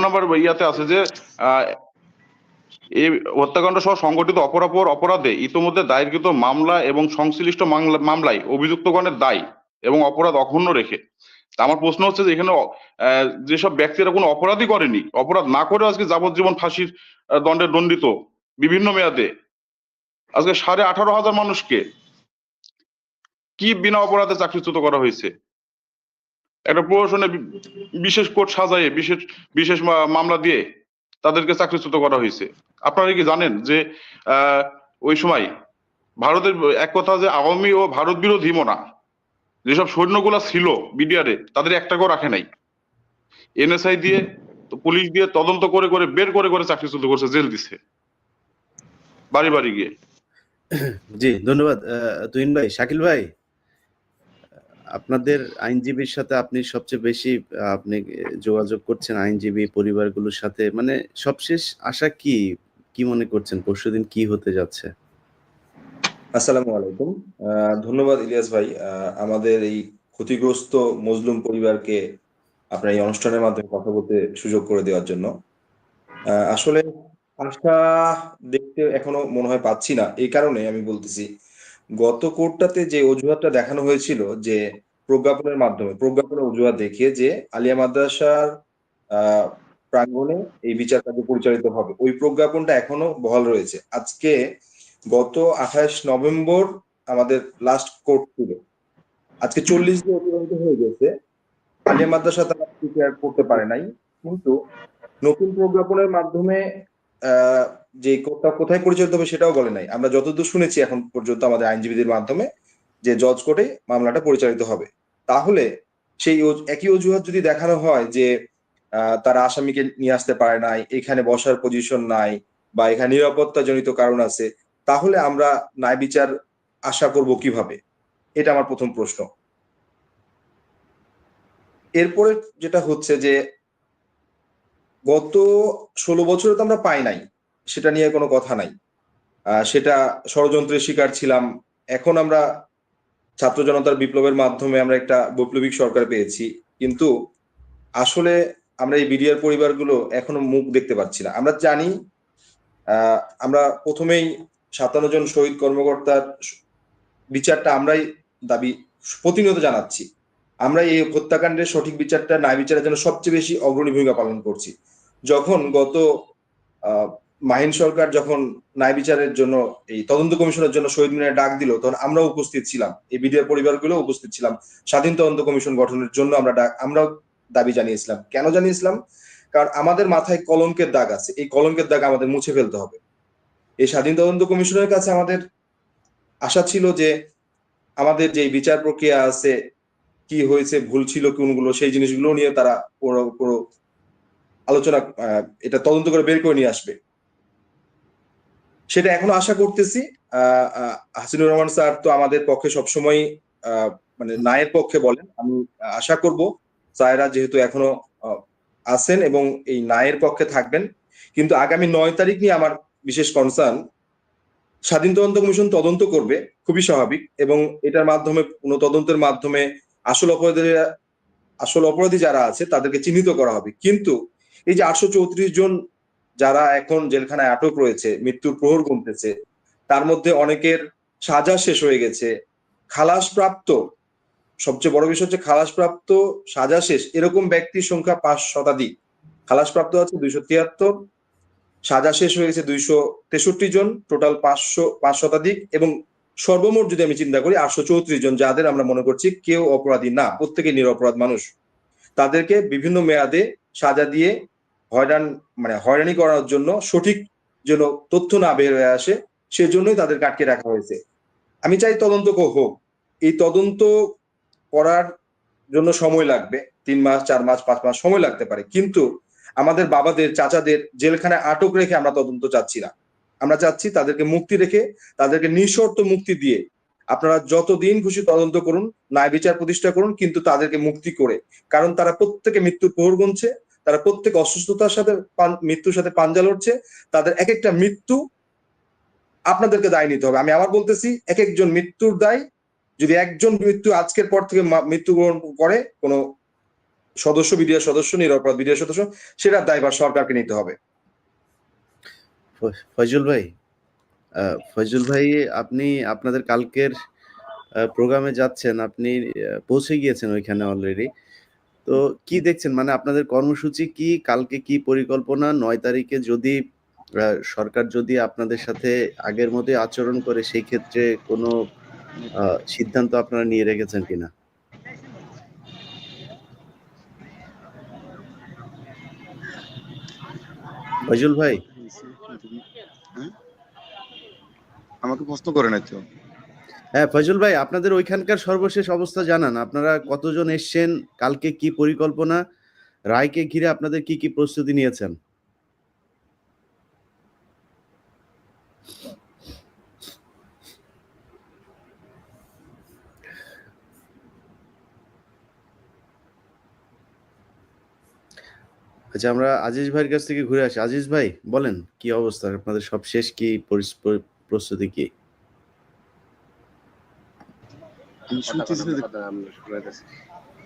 নাম্বার ইয়াতে আছে যে এই হত্যাকাণ্ড সহ সংগঠিত অপরাপর অপরাধে ইতোমধ্যে দায়েরকৃত মামলা এবং সংশ্লিষ্ট মামলায় অভিযুক্তগণের দায় এবং অপরাধ অক্ষুণ্ণ রেখে। আমার প্রশ্ন হচ্ছে যে এখানে যেসব ব্যক্তিরা কোনো অপরাধই করেনি, অপরাধ না করে আজকে যাবজ্জীবন ফাঁসির দণ্ডে দণ্ডিত বিভিন্ন মেয়াদে, আজকে 18,500 মানুষকে কি বিনা অপরাধে চাকরিচ্যুত করা হয়েছে? একটা প্রশাসনে বিশেষ কোর্ট সাজায়ে বিশেষ মামলা দিয়ে তাদেরকে চাকরিচ্যুত করা হয়েছে। আপনারা কি জানেন যে ওই সময় ভারতের এক কথা যে আওয়ামী ও ভারত বিরোধী মোনা যেসব সৈন্যগুলা ছিল বিডিআরে, তাদের একটাকেও রাখে নাই, এনএসআই দিয়ে পুলিশ দিয়ে তদন্ত করে করে বের করে করে চাকরিচ্যুত করছে, জেল দিছে বাড়ি বাড়ি গিয়ে। জি ধন্যবাদ তুহিন ভাই। শাকিল ভাই, আপনাদের আইনজীবীর সাথে আপনি সবচেয়ে বেশি আপনি যোগাযোগ করছেন আইনজীবী পরিবারগুলোর সাথে, মানে সবশেষ আশা কি, কি মনে করছেন পরশুদিন কি হতে যাচ্ছে? আসসালামু আলাইকুম। ধন্যবাদ ইলিয়াস ভাই, আমাদের এই ক্ষতিগ্রস্ত মজলুম পরিবারকে আপনার এই অনুষ্ঠানের মাধ্যমে কথা বলতে সুযোগ করে দেওয়ার জন্য। আসলে আশা দেখতে এখনো মনে হয় পাচ্ছি না, এই কারণে আমি বলতেছি, গত কোর্টটাতে যে অজুহাতটা দেখানো হয়েছিল যে প্রজ্ঞাপনের অজুহাত দেখিয়ে যে আলিয়া মাদ্রাসার প্রাঙ্গণে এই বিচার কার্য পরিচালিত হবে, ওই প্রজ্ঞাপনটা এখনো বহাল রয়েছে। আজকে গত 28 নভেম্বর আমাদের লাস্ট কোর্ট ছিল, আজকে 40 দিন অতিবাহিত হয়ে গেছে, আলিয়া মাদ্রাসা তারা প্রিপেয়ার করতে পারে নাই। কিন্তু নতুন প্রজ্ঞাপনের মাধ্যমে যে কোর্টটা কোথায় পরিচালিত হবে সেটাও বলে নাই। আমরা যতদূর শুনেছি এখন পর্যন্ত আমাদের আইনজীবীদের মাধ্যমে যে জজ কোর্টে মামলাটা পরিচালিত হবে। তাহলে সেই একই অজুহাত যদি দেখানো হয় যে তারা আসামিকে নিয়ে আসতে পারে নাই, এখানে বসার পজিশন নাই, বা এখানে নিরাপত্তাজনিত কারণ আছে, তাহলে আমরা ন্যায় বিচার আশা করব কিভাবে? এটা আমার প্রথম প্রশ্ন। এরপরে যেটা হচ্ছে যে গত 16 বছরে তো আমরা পাই নাই, সেটা নিয়ে কোনো কথা নাই, সেটা ষড়যন্ত্রের শিকার ছিলাম। এখন আমরা ছাত্র জনতার বিপ্লবের মাধ্যমে আমরা একটা বৈপ্লবিক সরকার পেয়েছি, কিন্তু আসলে আমরা এই বিডিআর পরিবারগুলো এখনো মুখ দেখতে পাচ্ছি না। আমরা জানি আমরা প্রথমেই 57 জন শহীদ কর্মকর্তার বিচারটা আমরাই দাবি প্রতিনিয়ত জানাচ্ছি। আমরা এই হত্যাকাণ্ডের সঠিক বিচারটা, ন্যায় বিচারের জন্য সবচেয়ে বেশি অগ্রণী ভূমিকা পালন করছি। যখন গত মাহিন সরকার যখন ন্যায় বিচারের জন্য এই তদন্ত কমিশনের জন্য শহীদ মিনারে ডাক দিল, তখন আমরাও উপস্থিত ছিলাম, এই বিডিআর পরিবারগুলো উপস্থিত ছিলাম। স্বাধীন তদন্ত কমিশন গঠনের জন্য আমরাও দাবি জানিয়েছিলাম। কেন জানিয়েছিলাম? কারণ আমাদের মাথায় কলঙ্কের দাগ আছে, এই কলঙ্কের দাগ আমাদের মুছে ফেলতে হবে। এই স্বাধীন তদন্ত কমিশনের কাছে আমাদের আশা ছিল যে আমাদের যে বিচার প্রক্রিয়া আছে, কি হয়েছে, ভুল ছিল কোনগুলো, সেই জিনিসগুলো নিয়ে তারা পুরো আলোচনা, এটা তদন্ত করে বের করে নিয়ে আসবে। সেটা এখনো আশা করতেছি। হাসিনুর রহমান স্যার তো আমাদের পক্ষে সবসময় মানে ন্যায়ের পক্ষে বলেন। আমি আশা করব স্যারেরা যেহেতু এখনো আছেন এবং এই ন্যায়ের পক্ষে থাকবেন। কিন্তু আগামী 9 তারিখ নিয়ে আমার বিশেষ কনসার্ন। স্বাধীন তদন্ত কমিশন তদন্ত করবে, খুবই স্বাভাবিক, এবং এটার মাধ্যমে তদন্তের মাধ্যমে আসল অপরাধী যারা আছে তাদেরকে চিহ্নিত করা হবে। কিন্তু এই যে 834 জন যারা এখন জেলখানায় আটক রয়েছে, মৃত্যুর প্রহর গুনতেছে, তার মধ্যে অনেকের সাজা শেষ হয়ে গেছে, খালাসপ্রাপ্ত, সবচেয়ে বড় বিষয় হচ্ছে খালাসপ্রাপ্ত, সাজা শেষ এরকম ব্যক্তির সংখ্যা 5 শতাধিক। খালাসপ্রাপ্ত আছে 273, সাজা শেষ হয়ে গেছে 263 জন, টোটাল 5 শতাধিক। এবং সর্বমোট যদি আমি চিন্তা করি 834 জন, যাদের আমরা মনে করছি কেউ অপরাধী না, প্রত্যেকে নিরপরাধ মানুষ, তাদেরকে বিভিন্ন মেয়াদে সাজা দিয়ে হয়রানি করার জন্য, সঠিক যেন তথ্য না বের হয়ে আসে সেজন্যই তাদেরকে আটকে রাখা হয়েছে। আমি চাই তদন্ত হোক। এই তদন্ত করার জন্য সময় লাগবে, 3 মাস, 4 মাস, 5 মাস সময় লাগতে পারে, কিন্তু আমাদের বাবাদের, চাচাদের জেলখানায় আটক রেখে আমরা তদন্ত চাচ্ছি না। আমরা চাচ্ছি তাদেরকে মুক্তি রেখে, তাদেরকে নিঃশর্ত মুক্তি দিয়ে আপনারা যতদিন খুশি তদন্ত করুন, ন্যায় বিচার প্রতিষ্ঠা করুন, কিন্তু তাদেরকে মুক্তি করে। কারণ তারা প্রত্যেকে মৃত্যুর প্রহর গুনছে, তারা প্রত্যেকে অসুস্থতার সাথে, মৃত্যুর সাথে পাঞ্জা লড়ছে। তাদের এক একটা মৃত্যু আপনাদেরকে দায় নিতে হবে। আমি আবার বলতেছি, এক একজন মৃত্যুর দায়, যদি একজন মৃত্যু আজকের পর থেকে মৃত্যুবরণ করে কোনো সদস্য, বিডিআর সদস্য, নিরপরাধ বিডিআর সদস্য, সেটার দায়ভার সরকারকে নিতে হবে। ফয়জুল ভাই, আপনি আপনাদের কালকের প্রোগ্রামে যাচ্ছেন, আপনি পৌঁছে গিয়েছেন ওইখানে অলরেডি। তো কি দেখছেন, মানে আপনাদের কর্মসূচি কি, কালকে কি পরিকল্পনা? 9 তারিখে যদি সরকার যদি আপনাদের সাথে আগের মতো আচরণ করে, সেই ক্ষেত্রে কোনো সিদ্ধান্ত আপনারা নিয়ে রেখেছেন কিনা? ফয়জুল ভাই, আমাকে প্রশ্ন করে নাই তো। হ্যাঁ ফয়জুল ভাই, আপনাদের ওইখানকার সর্বশেষ অবস্থা জানান। আপনারা কতজন এসছেন, কালকে কি পরিকল্পনা, রায়কে ঘিরে আপনাদের কি কি প্রস্তুতি নিয়েছেন? আচ্ছা, আমরা আজিজ ভাইয়ের কাছ থেকে ঘুরে আসি। আজিজ ভাই বলেন, কি অবস্থা আপনাদের, সব শেষ, কি প্রস্তুতি কি?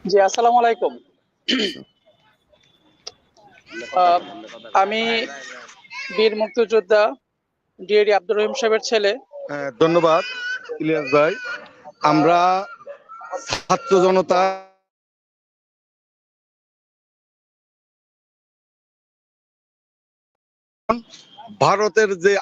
জি, আসসালামু আলাইকুম। আমি বীর মুক্তিযোদ্ধা ডিএডি আব্দুর রহিম সাহেবের ছেলে। ধন্যবাদ ইলিয়াস ভাই। আমরা ছাত্র জনতা ভারতের যে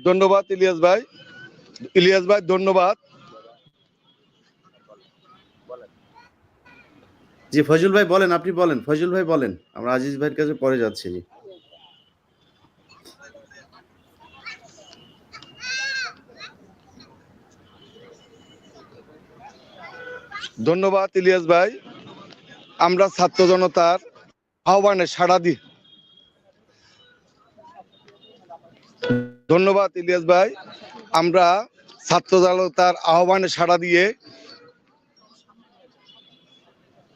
ধন্যবাদ ইলিয়াস ভাই। ধন্যবাদ। জি ফয়জুল ভাই বলেন, আপনি বলেন, ফয়জুল ভাই বলেন, আমরা আজিজ ভাইয়ের কাছে পরে যাচ্ছি। ধন্যবাদ ইলিয়াস ভাই। আমরা ছাত্র জনতার আহ্বানে সাড়া দিই। ধন্যবাদ ইলিয়াস ভাই। আমরা ছাত্র জনতার আহ্বানে সাড়া দিয়ে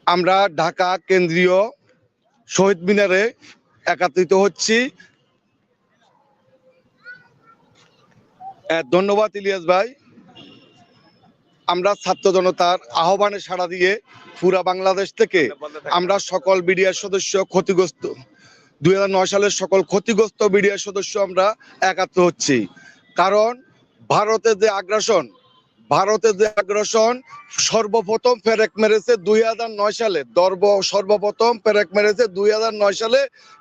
আমরা ঢাকা কেন্দ্রীয় শহীদ মিনারে একত্রিত হচ্ছি। ধন্যবাদ ইলিয়াস ভাই। আমরা ছাত্র জনতার আহ্বানে সাড়া দিয়ে পুরা বাংলাদেশ থেকে আমরা সকল বিডিআর সদস্য ক্ষতিগ্রস্ত, 2009 সালের সকল ক্ষতিগ্রস্ত বিডিআর সদস্য আমরা একাত্র হচ্ছি। কারণ ভারতের যে আগ্রাসন, ভারতের যে আগ্রাসন সর্বপ্রথম পেরেক মেরেছে 2009 সালে, সর্বপ্রথম পেরেক মেরেছে 2009 সালে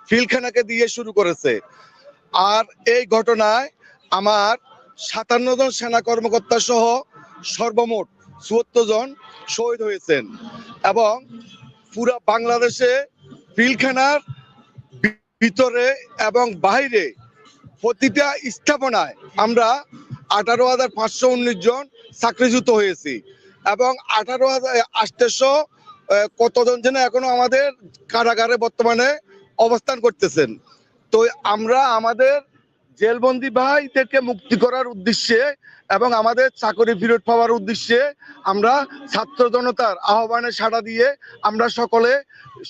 পিলখানাকে দিয়ে শুরু করেছে। আর এই ঘটনায় আমার 57 জন সেনা কর্মকর্তা সহ সর্বমোট 74 জন শহীদ হয়েছেন এবং পুরা বাংলাদেশে পিলখানার ভিতরে এবং বাইরে প্রতিটা স্থাপনায় আমরা 18,519 জন চাকরিচ্যুত হয়েছি এবং 18,800 কতজন যেন এখনো আমাদের কারাগারে বর্তমানে অবস্থান করতেছেন। তো আমরা আমাদের জেলবন্দি ভাইদেরকে মুক্তি করার উদ্দেশ্যে এবং আমাদের চাকরি ফেরত পাওয়ার উদ্দেশ্যে আমরা ছাত্র জনতার আহ্বানে সাড়া দিয়ে আমরা সকলে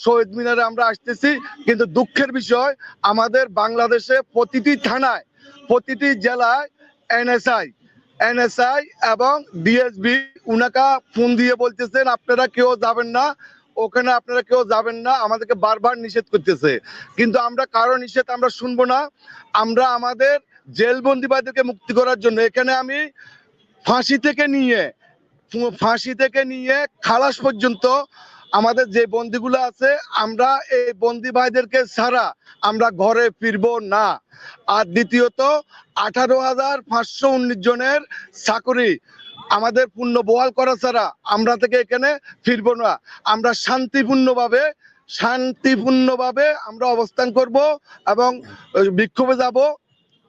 শহীদ মিনারে আমরা আসতেছি। কিন্তু দুঃখের বিষয় আমাদের বাংলাদেশে প্রতিটি থানায়, প্রতিটি জেলায় এনএসআই এবং ডিএসবি উনাকা ফোন দিয়ে বলতেছেন আপনারা কেউ যাবেন না ওখানে, আপনারা কেউ যাবেন না, আমাদেরকে বারবার নিষেধ করতেছে। কিন্তু আমরা কারো নিষেধ আমরা শুনবো না। আমরা আমাদের জেলবন্দিবাদীকে মুক্তি করার জন্য এখানে আমি ফাঁসি থেকে নিয়ে খালাস পর্যন্ত আমাদের যে বন্দিগুলো আছে আমরা এই বন্দি ভাইদেরকে ছাড়া আমরা ঘরে ফিরবো না। আর দ্বিতীয়ত 18,519 জনের চাকরি আমাদের পূর্ণ বহাল করা ছাড়া আমরা থেকে এখানে ফিরবো না। আমরা শান্তিপূর্ণভাবে আমরা অবস্থান করব এবং বিক্ষোভে যাব।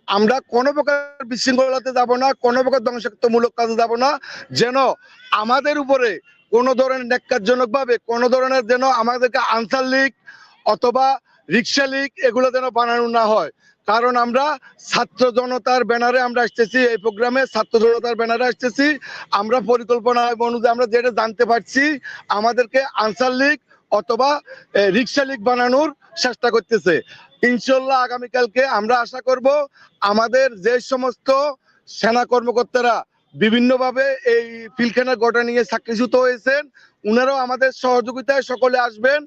আমরা কোনো প্রকার বিশৃঙ্খলাতে যাব না, কোনো প্রকার ধ্বংসাত্মমূলক কাজে যাব না, যেন আমাদের উপরে কোনো ধরনের ন্যাক্কারজনক ভাবে কোনো ধরনের যেন আমাদেরকে আনসার লীগ অথবা রিক্সা লীগ এগুলো যেন বানানো না হয়। কারণ আমরা ছাত্র জনতার ব্যানারে আমরা আসতেছি, এই প্রোগ্রামে ছাত্র জনতার ব্যানারে আসতেছি। আমরা পরিকল্পনা অনুযায়ী আমরা যেটা জানতে পারছি আমাদেরকে আনসার লীগ অথবা রিক্সা লীগ বানানোর চেষ্টা করতেছে। ইনশাল্লাহ আগামীকালকে আমরা আশা করব আমাদের যে সমস্ত সেনা কর্মকর্তারা বিভিন্নভাবে এই পিলখানার ঘটনা নিয়ে চাকরিচ্যুত হয়েছেন উনারাও আমাদের সহযোগিতায় সকলে আসবেন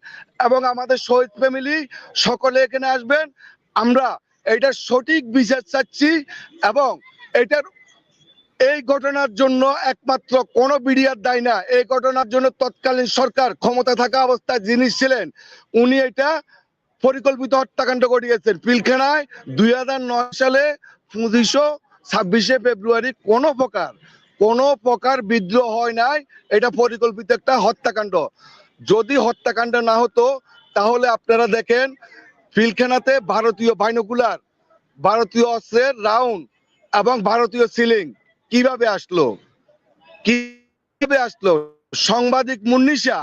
এবং আমাদের শহীদ ফ্যামিলি সকলে এখানে আসবেন। আমরা এটার সঠিক বিচার চাচ্ছি এবং এটার এই ঘটনার জন্য একমাত্র কোনো বিডিআর দায়ী না। এই ঘটনার জন্য তৎকালীন সরকার ক্ষমতা থাকা অবস্থায় যিনি ছিলেন উনি এটা পরিকল্পিত হত্যাকাণ্ড ঘটিয়েছেন। পিলখানায় 2009 সালে 26শে ফেব্রুয়ারি কোনো প্রকার বিদ্রোহ হয় নাই, এটা পরিকল্পিত একটা হত্যাকাণ্ড। যদি হত্যাকাণ্ড না হতো তাহলে আপনারা দেখেন পিলখানাতে ভারতীয় বাইনোকুলার, ভারতীয় অস্ত্রের রাউন্ড এবং ভারতীয় সিলিং কিভাবে আসলো, সাংবাদিক মুন্নিশা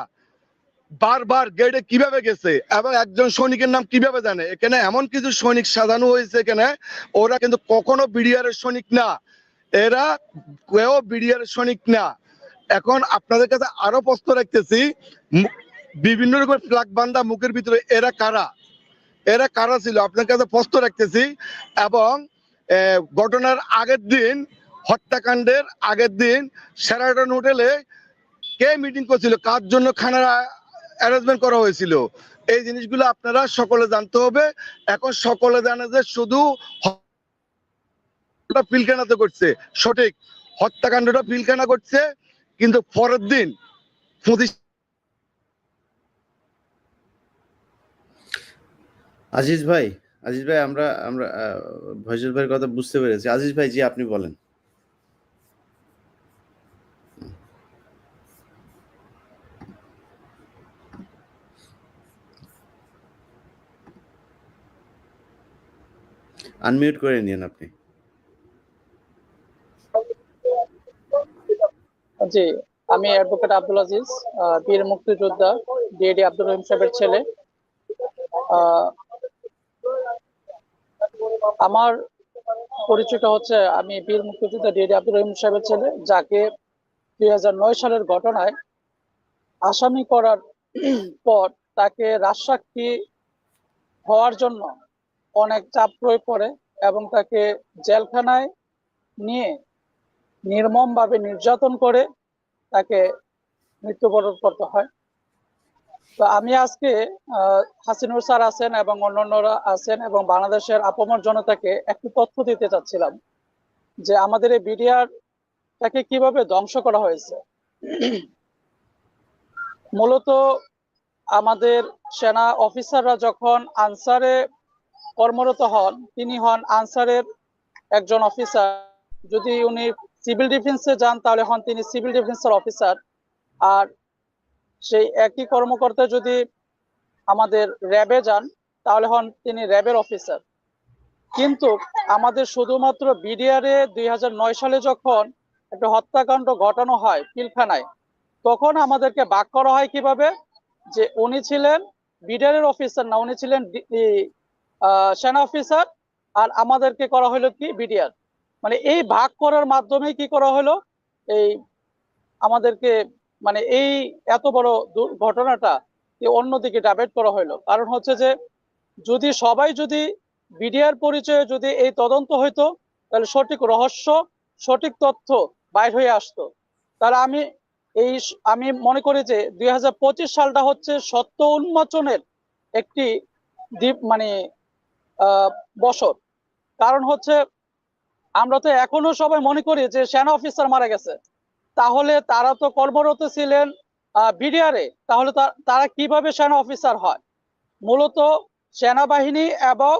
বারবার গেটে কিভাবে গেছে এবং একজন সৈনিকের নাম কিভাবে জানে। এখানে এমন কিছু সৈনিক সাজানো হয়েছে এখানে, ওরা কিন্তু কখনো বিডিআর এর সৈনিক না, এরা কেউ বিডিআর এর সৈনিক না। এখন আপনাদের কাছে আরো প্রশ্ন রাখতেছি, বিভিন্ন রকম ফ্ল্যাগ বান্ধা মুখের ভিতরে এরা কারা ছিল আপনার কাছে প্রশ্ন রাখতেছি। এবং ঘটনার আগের দিন, হত্যাকাণ্ডের আগের দিন শেরাটন হোটেলে কে মিটিং করছিল, কার জন্য খানার অ্যারেঞ্জমেন্ট করা হয়েছিল, এই জিনিসগুলো আপনারা সকলে জানতে হবে। এখন সকলে জানে যে শুধু পিলখানাতে করছে, সঠিক হত্যাকাণ্ডটা পিলখানা করছে, কিন্তু পরের দিন আজিজ ভাই আমরা ফয়জল ভাইয়ের কথা বুঝতে পেরেছি। আজিজ ভাই জি আপনি বলেন। আনমিউট করে নিন আপনি। জি, আমি অ্যাডভোকেট আব্দুল আজিজ, বীর মুক্তিযোদ্ধা ডিএডি আব্দুর রহিম সাহেবের ছেলে। আমার পরিচয়টা হচ্ছে, আমি বীর মুক্তিযোদ্ধা ডিএডি আব্দুর রহিম সাহেবের ছেলে, যাকে 2009 সালের ঘটনায় আসামি করার পর তাকে রাজসাক্ষী হওয়ার জন্য অনেক চাপ প্রয়োগ করে এবং তাকে জেলখানায় নিয়ে নির্মমভাবে নির্যাতন করে তাকে মৃত্যুবরণ করতে হয়। তো আমি আজকে হাসিনুর স্যার আছেন এবং অন্যান্যরা আছেন এবং বাংলাদেশের আপামর জনতাকে একটু তথ্য দিতে চাচ্ছিলাম যে আমাদের এই বিডিআর তাকে কিভাবে ধ্বংস করা হয়েছে। মূলত আমাদের সেনা অফিসাররা যখন আনসারে কর্মরত হন, তিনি হন আনসারের একজন অফিসার। যদি উনি সিভিল ডিফেন্সে যান তাহলে হন তিনি সিভিল ডিফেন্সের অফিসার। আর সেই একই কর্মকর্তা যদি আমাদের র্যাবে যান তাহলে হন তিনি র্যাবের অফিসার। কিন্তু আমাদের শুধুমাত্র বিডিআরে 2009 সালে যখন একটা হত্যাকাণ্ড ঘটানো হয় পিলখানায়, তখন আমাদেরকে ভাগ করা হয় কিভাবে, যে উনি ছিলেন বিডিআরের অফিসার না, উনি ছিলেন সেনা অফিসার, আর আমাদেরকে করা হলো কি বিডিআর। মানে এই ভাগ করার মাধ্যমে কি করা হলো, এই আমাদেরকে মানে এই এত বড় ঘটনাটা অন্যদিকে ডাইভার্ট করা হলো। কারণ হচ্ছে যে যদি সবাই যদি বিডিআর পরিচয়ে যদি এই তদন্ত হইতো তাহলে সঠিক রহস্য সঠিক তথ্য বাইর হয়ে আসতো। তাহলে আমি মনে করি যে 2025 সালটা হচ্ছে সত্য উন্মোচনের একটি মানে বছর। কারণ হচ্ছে আমরা তো এখনো সবাই মনে করি যে সেনা অফিসার মারা গেছে, তাহলে তারা তো কর্মরত ছিলেন বিডিআরে, তাহলে তারা কিভাবে সেনা অফিসার হয়? মূলত সেনাবাহিনী এবং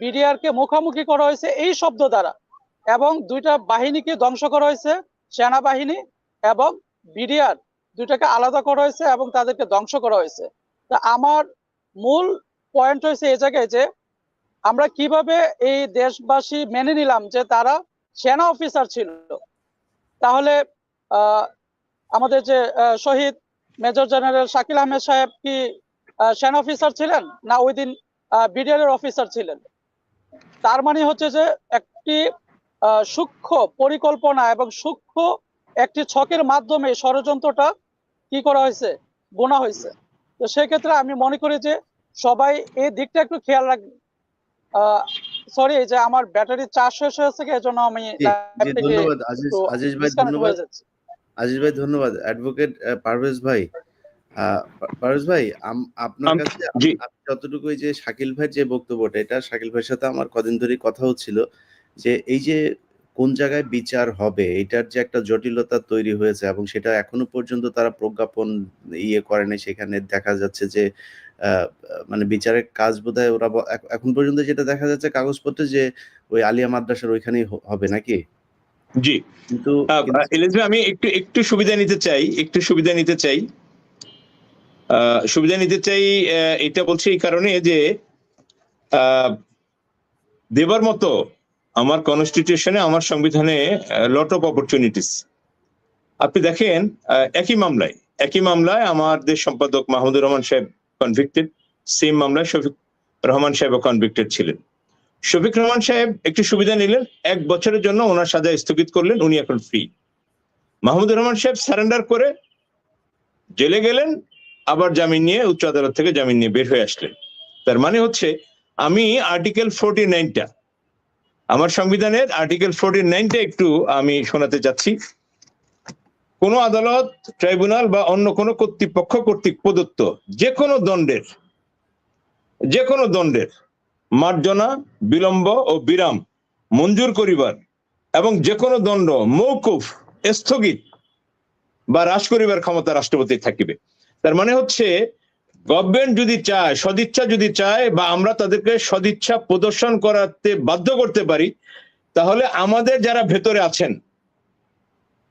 বিডিআর কে মুখোমুখি করা হয়েছে এই শব্দ দ্বারা, এবং দুইটা বাহিনীকে ধ্বংস করা হয়েছে, সেনাবাহিনী এবং বিডিআর দুইটাকে আলাদা করা হয়েছে এবং তাদেরকে ধ্বংস করা হয়েছে। তা আমার মূল পয়েন্ট হয়েছে এই জায়গায় যে আমরা কিভাবে এই দেশবাসী মেনে নিলাম যে তারা সেনা অফিসার ছিল। তাহলে আমাদের যে শহীদ মেজর জেনারেল শাকিল আহমেদ সাহেব কি সেনা অফিসার ছিলেন না ওই দিন বিডিআর এর অফিসার ছিলেন? তার মানে হচ্ছে যে একটি সূক্ষ্ম পরিকল্পনা এবং সূক্ষ্ম একটি ছকের মাধ্যমে ষড়যন্ত্রটা কি করা হয়েছে, গোনা হয়েছে। তো সেক্ষেত্রে আমি মনে করি যে সবাই এই দিকটা একটু খেয়াল রাখবে। সরি যে আমার ব্যাটারি চার্জ শেষ হয়েছে, এই জন্য আমি ধন্যবাদ আজিজ ভাই, ধন্যবাদ আজিজ ভাই, ধন্যবাদ। অ্যাডভোকেট পারভেজ ভাই, আপনার কাছে যতটুকু যে শাকিল ভাই যে বক্তব্যটা, এটা শাকিল ভাইয়ের সাথে আমার কদিন ধরে কথা হচ্ছিল যে এই যে কোন জায়গায় বিচার হবে এটার যে একটা জটিলতা তৈরি হয়েছে এবং সেটা এখনো পর্যন্ত তারা প্রজ্ঞাপন করে নাই। সেখানে দেখা যাচ্ছে যে মানে বিচারের কাজ বোধহয় ওরা এখন পর্যন্ত যেটা দেখা যাচ্ছে কাগজপত্রে যে ওই আলিয়া মাদ্রাসার ওইখানেই হবে নাকি? জি, কিন্তু আমি একটু সুবিধা নিতে চাই এটা বলছি এই কারণে যে দেবার মতো আমার কনস্টিটিউশনে, আমার সংবিধানে লট অফ অপরচুনিটিস। আপনি দেখেন একই মামলায় আমার দেশ সম্পাদক মাহমুদুর রহমান সাহেব কনভিক্টেড, সেম মামলায় শফিক রহমান সাহেব কনভিক্টেড ছিলেন। শফিক রহমান সাহেব একটি সুবিধা নিলেন, 1 বছরের জন্য ওনার সাজা স্থগিত করলেন, উনি এখন ফ্রি। মাহমুদুর রহমান সাহেব সারেন্ডার করে জেলে গেলেন, আবার জামিন নিয়ে উচ্চ আদালত থেকে জামিন নিয়ে বের হয়ে আসলেন। তার মানে হচ্ছে আমি আর্টিকেল 49টা, আমার সংবিধানের আর্টিকেল 49টা একটু আমি শোনাতে চাচ্ছি। কোন আদালত, ট্রাইব্যুনাল বা অন্য কোনো কর্তৃপক্ষ কর্তৃক প্রদত্ত যে কোনো দণ্ডের মার্জনা, বিলম্ব ও বিরাম মঞ্জুর করিবার এবং যে কোনো দণ্ড মৌকুফ, স্থগিত বা হ্রাস করিবার ক্ষমতা রাষ্ট্রপতির থাকিবে। তার মানে হচ্ছে গভর্নমেন্ট যদি চায়, সদিচ্ছা যদি চায়, বা আমরা তাদেরকে সদিচ্ছা প্রদর্শন করাতে বাধ্য করতে পারি, তাহলে আমাদের যারা ভেতরে আছেন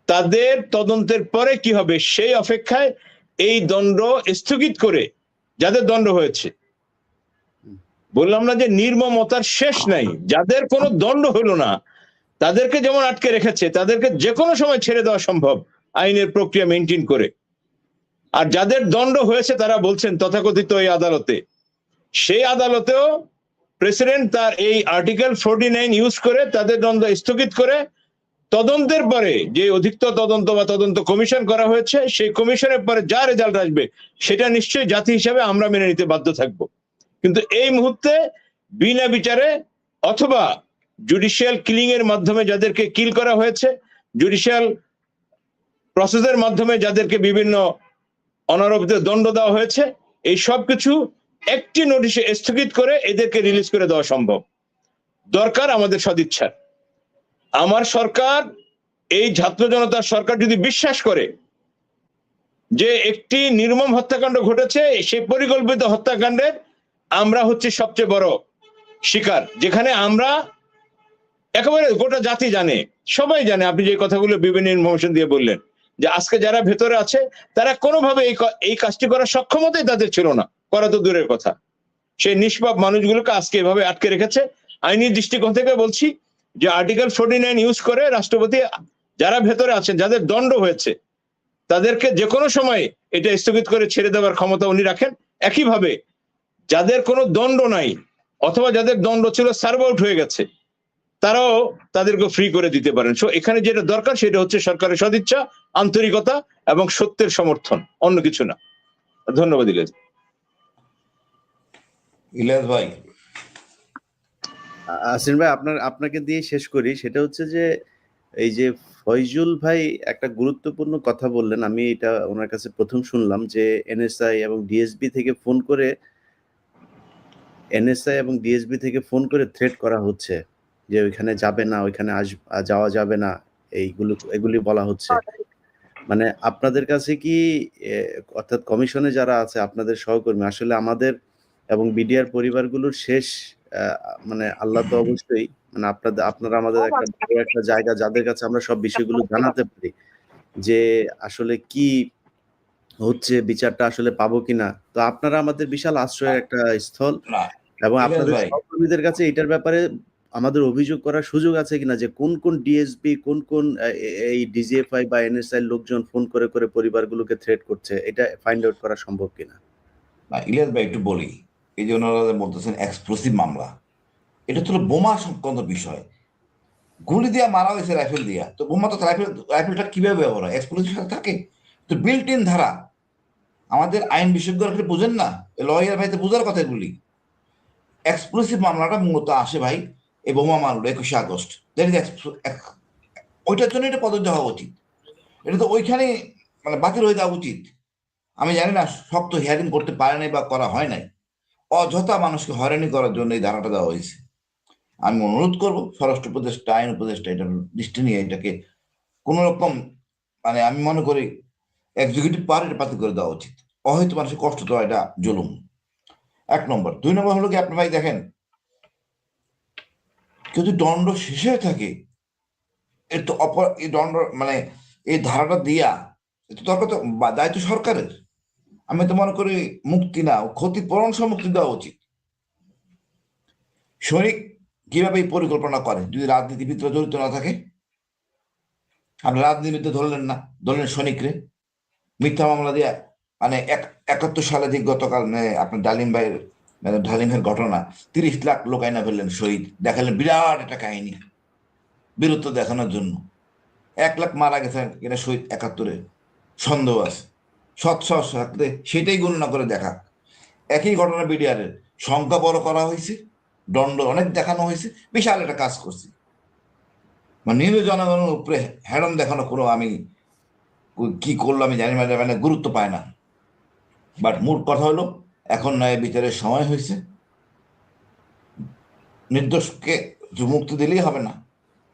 তাদের তদন্তের পরে কি হবে সেই অপেক্ষায় এই দণ্ড স্থগিত করে, যাদের দণ্ড হয়েছে, বললাম না যে নির্মমতার শেষ নাই, যাদের কোনো দণ্ড হলো না তাদেরকে যেমন আটকে রেখেছে, তাদেরকে যে কোনো সময় ছেড়ে দেওয়া সম্ভব আইনের প্রক্রিয়া মেনটেন করে। আর যাদের দণ্ড হয়েছে তারা বলছেন তথাকথিত এই আদালতে, সেই আদালতেও প্রেসিডেন্ট তার এই আর্টিকেল 49 ইউজ করে তাদের দণ্ড স্থগিত করে তদন্তের পরে যে অধিকতর তদন্ত বা তদন্ত কমিশন করা হয়েছে, সেই কমিশনের পরে যা রেজাল্ট আসবে সেটা নিশ্চয়ই জাতি হিসাবে আমরা মেনে নিতে বাধ্য থাকব। কিন্তু এই মুহূর্তে বিনা বিচারে অথবা জুডিশিয়াল কিলিং এর মাধ্যমে যাদেরকে কিল করা হয়েছে, জুডিশিয়াল প্রসেসের মাধ্যমে যাদেরকে বিভিন্ন অনারোপিত দণ্ড দেওয়া হয়েছে, এই সব কিছু একটি নোটিশে স্থগিত করে এদেরকে রিলিজ করে দেওয়া সম্ভব। দরকার আমাদের সদিচ্ছা। আমার সরকার এই ছাত্র জনতার সরকার যদি বিশ্বাস করে যে একটি নির্মম হত্যাকাণ্ড ঘটেছে, সেই পরিকল্পিত হত্যাকাণ্ডের আমরা হচ্ছে সবচেয়ে বড় শিকার, যেখানে আমরা একেবারে গোটা জাতি জানে, সবাই জানে, আপনি যে কথাগুলো বিভিন্ন ইনফরমেশন দিয়ে বললেন, যে আজকে যারা ভেতরে আছে তারা কোনোভাবে এই কাজটি করার সক্ষমতাই তাদের ছিল না, করা তো দূরের কথা। সেই নিষ্পাপ মানুষগুলোকে আজকে এভাবে আটকে রেখেছে। আইনি দৃষ্টিকোণ থেকে বলছি যে আর্টিকেল 49 ইউজ করে রাষ্ট্রপতি যারা ভেতরে আছেন, যাদের দণ্ড হয়েছে, তাদেরকে যে কোনো সময় এটা স্থগিত করে ছেড়ে দেওয়ার ক্ষমতা উনি রাখেন। একইভাবে যাদের কোনো দণ্ড নাই অথবা যাদের দণ্ড ছিল সার্ভ আউট হয়ে গেছে, তারাও তাদেরকে ফ্রি করে দিতে পারেন। সো এখানে যেটা দরকার সেটা হচ্ছে সরকারের সদিচ্ছা, আন্তরিকতা এবং সত্যের সমর্থন, অন্য কিছু না। ধন্যবাদ ইলিয়াস। ইলিয়াস ভাই, আসিন ভাই, আপনাকে দিয়ে শেষ করি। সেটা হচ্ছে যে এই যে ফয়জুল ভাই একটা গুরুত্বপূর্ণ কথা বললেন, আমি এটা ওনার কাছে প্রথম শুনলাম যে এনএসআই এবং ডিএসবি থেকে ফোন করে থ্রেট করা হচ্ছে যে ওইখানে যাবে না, ওইখানে যাওয়া যাবে না, এগুলি বলা হচ্ছে। মানে আপনাদের কাছে কি অর্থাৎ কমিশনে যারা আছে আপনাদের সহকর্মী, আসলে আমাদের এবং বিডিআর পরিবারগুলোর শেষ মানে আল্লাহ তো অবশ্যই, মানে আপনারা আমাদের একটা জায়গা, যাদের কাছে আমরা সব বিষয়গুলো জানাতে পারি যে আসলে কি হচ্ছে, বিচারটা আসলে পাবো কিনা। তো আপনারা আমাদের বিশাল আশ্রয়ের একটা স্থল, না এবং ইলিয়াস আপনাদের ভাই, সহকর্মীদের কাছে এটার ব্যাপারে আমাদের অভিযোগ করার সুযোগ আছে কিনা যে কোন কোন ডিএসবি, কোন কোন এই ডিজিএফআই বা এনএসআই লোকজন ফোন করে করে পরিবারগুলোকে থ্রেট করছে, এটা ফাইন্ড আউট করা সম্ভব কিনা? না ইলিয়াস ভাই একটু বলি, এই যে ওনারা বলতেছেন এক্সপ্লোসিভ মামলা, এটা তো বোমা সংক্রান্ত বিষয়। গুলি দিয়া মারা হয়েছে রাইফেল দিয়া, তো বোমা তো রাইফেলটা কিভাবে ব্যবহার হয়, এক্সপ্লোসিভ থাকে তো বিল্ট ইন ধারা। আমাদের আইন বিশেষজ্ঞরা বুঝেন না, লয়ার ভাই তো বোঝার কথা এগুলি। এক্সপ্লোসিভ মামলাটা মূলত আসে ভাই এই বোমা মারলো 21 আগস্ট, ওইটার জন্য এটা পদত্যাগ হওয়া উচিত। এটা তো ওইখানে মানে বাতিল হয়ে যাওয়া উচিত। আমি জানি না শক্ত হিয়ারিং করতে পারে নাই বা করা হয় নাই, অযথা মানুষকে হয়রানি করার জন্য এই ধারাটা দেওয়া হয়েছে। আমি অনুরোধ করবো স্বরাষ্ট্র উপদেষ্টা, আইন উপদেষ্টা এটা দৃষ্টি নিয়ে এটাকে কোন রকম, মানে আমি মনে করি এক্সিকিউটিভ পাওয়ার এটা বাতিল করে দেওয়া উচিত। অহৈত মানুষের কষ্ট দেওয়া এটা জুলুম, 1 নম্বর। 2 নম্বর হলো কি, আপনি ভাই দেখেন, যদি দণ্ড শেষ হয়ে থাকে, এর তো এই দণ্ড মানে এই ধারাটা দিয়া এটা দরকার তো দায়িত্ব সরকারের। আমি তো মনে করি মুক্তি না, ক্ষতিপূরণ সহ মুক্তি দেওয়া উচিত। সৈনিক কিভাবে এই পরিকল্পনা করে যদি রাজনীতির ভিতরে জড়িত না থাকে? আপনি রাজনীতিতে ধরলেন না, ধরলেন সৈনিকরে মিথ্যা মামলা দিয়ে, মানে 71 সালে যে গতকাল আপনার ডালিম ভাইয়ের ঘটনা, 30 লাখ লোক আইনা ফেললেন শহীদ, দেখালেন বিরাট একটা কাহিনী বীরত্ব দেখানোর জন্য। 1 লাখ মারা গেছে এটা শহীদ 71-এ, সন্দেহ আছে, সৎসাহস থাকলে সেটাই গণনা করে দেখা। একই ঘটনা বিডিআরের সংখ্যা বড় করা হয়েছে, দণ্ড অনেক দেখানো হয়েছে, বিশাল একটা কাজ করছে। মানে নিরীহ জনগণের উপরে হ্যাডম দেখানো কোনো, আমি কি করলো আমি জানি মানে গুরুত্ব পায় না। বাট মূল কথা হলো এখন ন্যায় বিচারের সময় হয়েছে। নির্দোষকে মুক্তি দিলেই হবে না,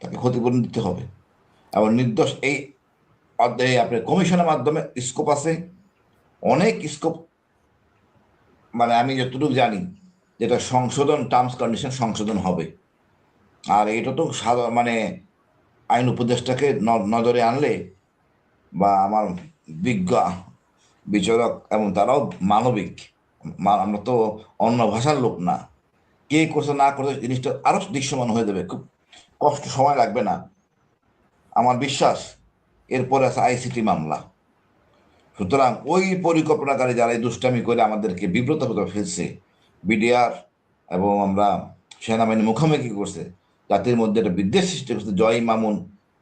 তাকে ক্ষতিপূরণ দিতে হবে। এবং নির্দোষ এই অধ্যায়ে আপনার কমিশনের মাধ্যমে স্কোপ আছে, অনেক স্কোপ। মানে আমি যতটুকু জানি যেটা সংশোধন, টার্মস কন্ডিশন সংশোধন হবে। আর এটা তো সাধারণ মানে আইন উপদেষ্টাকে নজরে আনলে, বা আমার বিজ্ঞ বিচারক এবং তারাও মানবিক, আমরা তো অন্য ভাষার লোক না, কে করছে না করছে জিনিসটা আরো দৃশ্যমান হয়ে যাবে, খুব কষ্ট সময় লাগবে না। আমার বিশ্বাস এরপরে আছে আইসিটি মামলা। সুতরাং ওই পরিকল্পনাকারী যারা এই দুষ্টামি করে আমাদেরকে বিব্রত হতে ফেলছে, বিডিআর এবং আমরা সেনাবাহিনী মুখোমুখি করছে, জাতির মধ্যে একটা বিদ্বেষ সৃষ্টি করছে, জয় মামুন,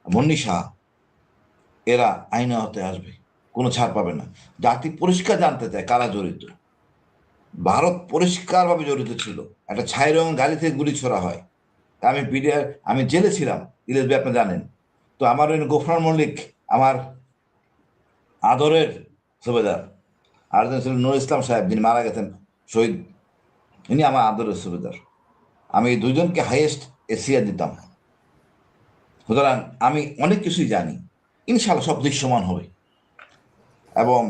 মন্নি শাহ, এরা আইনে হতে আসবে, কোনো ছাড় পাবে না। জাতি পরিষ্কার জানতে চায় কারা জড়িত। ভারত পরিষ্কারভাবে জড়িত ছিল, একটা ছাই রঙ গাড়ি থেকে গুলি ছোড়া হয়। আমি জেলে ছিলাম, ইলিয়াস ভাই আপনি জানেন তো। আমার ওই গোফরান মল্লিক, আমার আদরের সুবেদার, আর ছিল নুর ইসলাম সাহেব, যিনি মারা গেছেন শহীদ, ইনি আমার আদরের সুবেদার। আমি এই দুজনকে হাইয়েস্ট এশিয়া দিতাম। সুতরাং আমি অনেক কিছুই জানি, ইনশাল্লাহ সব দৃশ্যমান হবে। এবং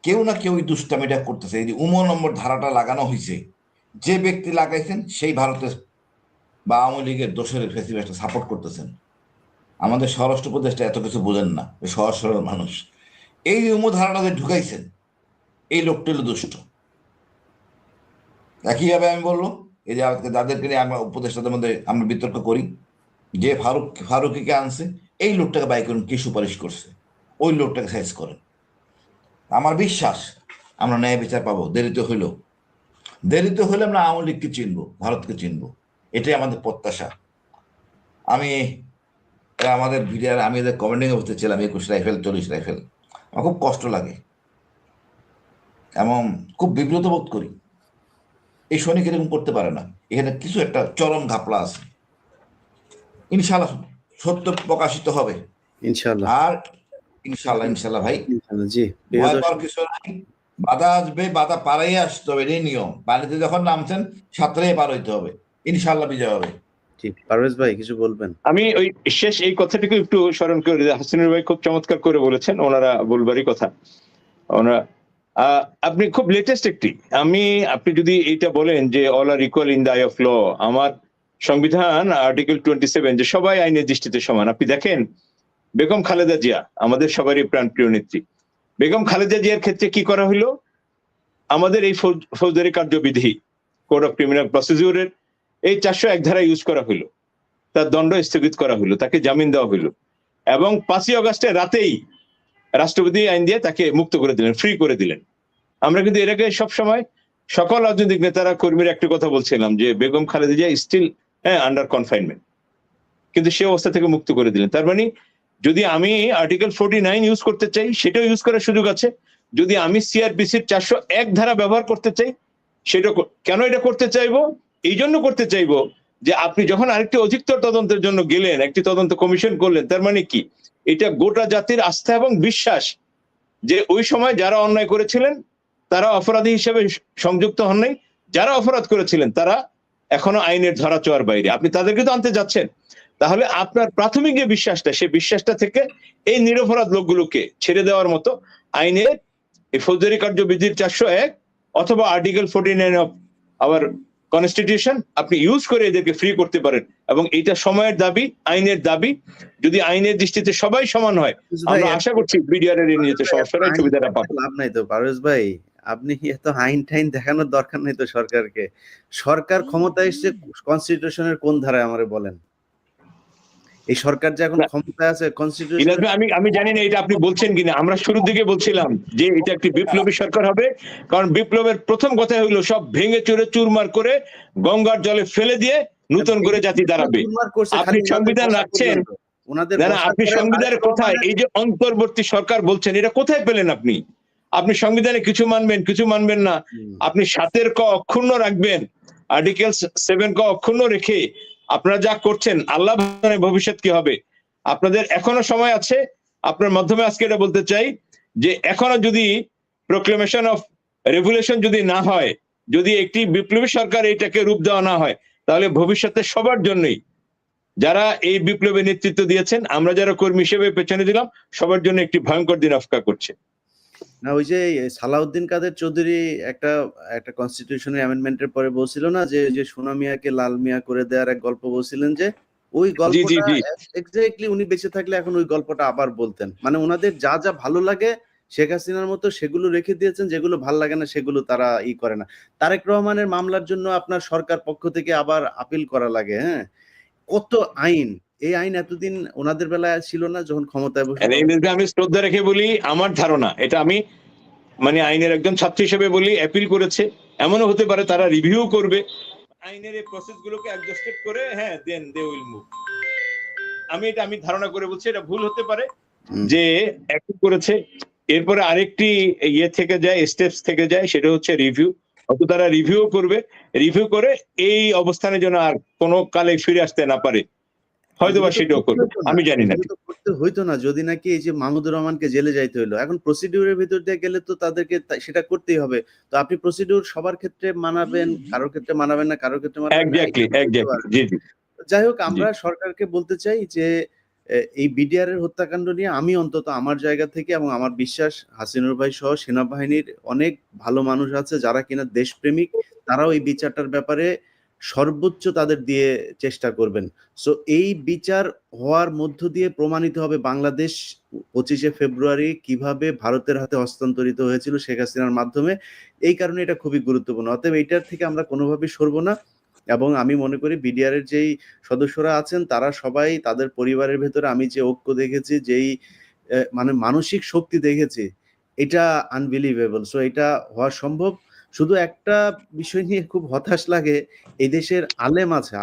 কেউ না কেউ এই দুষ্টামিটা করতেছে। এই যে নম্বর ধারাটা লাগানো হয়েছে, যে ব্যক্তি লাগাইছেন সেই ভারতের বা আওয়ামী লীগের দোষের ফেসিবাসটা সাপোর্ট করতেছেন। আমাদের স্বরাষ্ট্র উপদেষ্টা এত কিছু বোঝেন না, সহজ সরল মানুষ। এই ধারাটা যে ঢুকাইছেন, এই লোকটা হলো দুষ্ট। একইভাবে আমি বলবো, এই যে যাদেরকে নিয়ে আমরা উপদেষ্টাদের মধ্যে আমরা বিতর্ক করি, যে ফারুকিকে আনছে, এই লোকটাকে বাই করুন, কি সুপারিশ করছে, ওই লোকটাকে সাইজ করেন। আমার বিশ্বাস আমরা ন্যায় বিচার পাবো। দেরিতে হইলে আমরা আওয়ামী লীগকে চিনবো, ভারতকে চিনবো, এটাই আমাদের প্রত্যাশা। আমি আমাদের ভিডিওর আমি এদের কমেন্টিং এ বলতেছিলাম 21 রাইফেল 40 রাইফেল, আমার খুব কষ্ট লাগে এবং খুব বিব্রত বোধ করি। এই সৈনিক এরকম করতে পারে না। এখানে কিছু একটা চরম ঘাপলা আছে। ইনশাল্লাহ সত্য প্রকাশিত হবে। ইনশাআল্লাহ। আর ইনশাল্লাহ ভাই, ইনশাআল্লাহ। জি, ভয় পাওয়ার কিছু নাই। বাধা আসবে, বাধা পারাই আসতে হবে, এটাই নিয়ম। পানিতে যখন নামছেন সাঁতরেই পার হইতে হবে। ইনশাল্লাহ বিজয় হবে। জি, পারভেজ ভাই কিছু বলবেন? আমি ওই শেষ এই কথাটিকে একটু স্মরণ করে দিই। হাসিনুর ভাই খুব চমৎকার করে বলেছেন, ওনারা বলবারই কথা। ওনারা আপনি খুব লেটেস্ট একটি, আপনি যদি এইটা বলেন যে all are equal in the eye of law, আমার সংবিধান আর্টিকেল 27 যে সবাই আইনের দৃষ্টিতে সমান। আপনি দেখেন বেগম খালেদা জিয়া, আমাদের সবারই প্রাণপ্রিয় নেত্রী, বেগম খালেদা জিয়ার ক্ষেত্রে কি করা হলো, আমাদের এই ফৌজদারি কার্যবিধি কোড অফ ক্রিমিনাল প্রসিডিউরের এই 401 ধারা ইউজ করা হলো, তার দণ্ড স্থগিত করা হলো, তাকে জামিন দেওয়া হলো, এবং 5ই আগস্টের রাতেই রাষ্ট্রপতি আইন দিয়ে তাকে মুক্ত করে দিলেন, ফ্রি করে দিলেন। আমরা কিন্তু এর আগে সবসময় সকল রাজনৈতিক নেতারা কর্মীরা একটি কথা বলছিলাম যে Begum Khaleda Zia still under confinement, কিন্তু সে অবস্থা থেকে মুক্ত করে দিলেন। তার মানে যদি আমি আর্টিকেল 49 ইউজ করতে চাই, সেটাও ইউজ করার সুযোগ আছে। যদি আমি সিআরপিসির 401 ধারা ব্যবহার করতে চাই, সেটা কেন এটা করতে চাইবো? এই জন্য করতে চাইবো যে আপনি যখন আরেকটি অধিকতর তদন্তের জন্য গেলেন, একটি তদন্ত কমিশন করলেন, তার মানে কি, এটা গোটা জাতির আস্থা এবং বিশ্বাস যে ওই সময় যারা অন্যায় করেছিলেন তারা অপরাধী হিসেবে সংযুক্ত হন নাই, যারা অপরাধ করেছিলেন তারা এখনো আইনের ধরাছোঁয়ার বাইরে, আপনি তাদেরকে তো আনতে যাচ্ছেন। তাহলে আপনার প্রাথমিক যে বিশ্বাসটা, সেই বিশ্বাসটা থেকে এই নিরপরাধ লোকগুলোকে ছেড়ে দেওয়ার মতো আইনের এই ফৌজদারি কার্যবিধির 401 অথবা আর্টিকেল 49 অফ আওয়ার কনস্টিটিউশন আপনি ইউজ করে এদেরকে ফ্রি করতে পারেন। এবং এটা সময়ের দাবি, আইনের দাবি। যদি আইনের দৃষ্টিতে সবাই সমান হয়, আমরা আশা করছি বিডিআর এর নিয়ে সরাসরি সুবিধাটা পাবো। লাভ নাই তো পারভেজ ভাই, আপনি এত আইন টাইন দেখানোর দরকার নেই তো সরকারকে। সরকার ক্ষমতায় এসে কনস্টিটিউশনের কোন ধারায় আমারে বলেন? এই সরকার যে এখন ক্ষমতায় আছে কনস্টিটিউশন, আমি জানি না এটা আপনি বলছেন কিনা। আমরা শুরুর দিকে বলছিলাম যে এটা একটি বিপ্লবী সরকার হবে, কারণ বিপ্লবের প্রথম কথা হলো সব ভেঙে চুরে চুরমার করে গঙ্গার জলে ফেলে দিয়ে নতুন করে জাতি দাঁড়াবে। আপনি সংবিধান রাখছেন, আপনি সংবিধানের কোথায় এই যে অন্তর্বর্তী সরকার বলছেন, এটা কোথায় পেলেন আপনি? আপনি সংবিধানে কিছু মানবেন, কিছু মানবেন না। আপনি 7 ক অক্ষুণ্ণ রাখবেন, আর্টিকেল 7 ক অক্ষুণ্ণ রেখে আপনারা যা করছেন, আল্লাহ জানে ভবিষ্যৎ কি হবে। আপনাদের এখনো সময় আছে। আপনার মাধ্যমে আজকে এটা বলতে চাই যে এখনো যদি প্রোক্লেমেশন অফ রেভুলেশন যদি না হয়, যদি একটি বিপ্লবী সরকার এটাকে রূপ দেওয়া না হয়, তাহলে ভবিষ্যতে সবার জন্যই, যারা এই বিপ্লবে নেতৃত্ব দিয়েছেন, আমরা যারা কর্মী হিসেবে পেছনে দিলাম, সবার জন্য একটি ভয়ঙ্কর দিন অপেক্ষা করছে। না, ওই যে সালাউদ্দিন কাদের চৌধুরী একটা কনস্টিটিউশনের অ্যামেন্ডমেন্টের পরে বলছিল না যে সোনা মিয়াকে লাল মিয়া করে দেওয়ার এক গল্প বলছিলেন, যে ওই গল্পটা এক্স্যাক্টলি উনি বেঁচে থাকলে এখন ওই গল্পটা আবার বলতেন। মানে ওনাদের যা যা ভালো লাগে শেখ হাসিনার মতো সেগুলো রেখে দিয়েছেন, যেগুলো ভালো লাগে না সেগুলো তারা করে না। তারেক রহমানের মামলার জন্য আপনার সরকার পক্ষ থেকে আবার আপিল করা লাগে। হ্যাঁ, কত আইন, এই আইন এতদিন ওনাদের বেলায় ছিল না যখন ক্ষমতায় বসে। আমি শ্রদ্ধা রেখে বলি, আমার ধারণা, এটা আমি মানে আইনের একজন ছাত্র হিসেবে বলি, অ্যাপিল করেছে, এমনও হতে পারে তারা রিভিউ করবে আইনের এই প্রসেস গুলোকে অ্যাডজাস্টেড করে, হ্যাঁ দেন দে উইল মুভ। আমি ধারণা করে বলছি, এটা ভুল হতে পারে যে অ্যাপিল করেছে, এরপরে আরেকটি থেকে যায়, স্টেপস থেকে যায়, সেটা হচ্ছে রিভিউ। হয়তো তারা রিভিউ করবে, রিভিউ করে এই অবস্থানে যেন আর কোনো কালে ফিরে আসতে না পারে, হয়তো বা সেটাও করবে, আমি জানি না। করতে হইতো না যদি নাকি এই যে মাহমুদুর রহমানকে জেলে যাইতে হইলো। এখন প্রসিডিউরের ভিতর দিয়ে গেলে তো তাদেরকে সেটা করতেই হবে। তো আপনি প্রসিডিউর সবার ক্ষেত্রে মানাবেন, কারোর ক্ষেত্রে মানাবেন না, কারোর ক্ষেত্রে মানাবেন না। এক্স্যাক্টলি। যাই হোক, আমরা সরকারকে বলতে চাই যে এই বিডিআর এর হত্যাকাণ্ড নিয়ে আমি অন্তত আমার জায়গা থেকে এবং আমার বিশ্বাস হাসিনুর ভাই সহ সেনাবাহিনীর অনেক ভালো মানুষ আছে যারা কিনা দেশপ্রেমিক, তারাও এই বিচারটার ব্যাপারে সর্বোচ্চ তাদের দিয়ে চেষ্টা করবেন। সো এই বিচার হওয়ার মধ্য দিয়ে প্রমাণিত হবে বাংলাদেশ 25শে ফেব্রুয়ারি কিভাবে ভারতের হাতে হস্তান্তরিত হয়েছিল শেখ হাসিনার মাধ্যমে। এই কারণে এটা খুবই গুরুত্বপূর্ণ। অতএব এইটার থেকে আমরা কোনোভাবেই সরব না এবং আমি মনে করি বিডিআর এর যেই সদস্যরা আছেন তারা সবাই তাদের পরিবারের ভেতরে আমি যে ঐক্য দেখেছি, যেই মানে মানসিক শক্তি দেখেছি, এটা আনবিলিভেবল। সো এটা হওয়া সম্ভব। শুধু একটা বিষয় নিয়ে খুব হতাশ লাগে, এই দেশের আলেম আছে,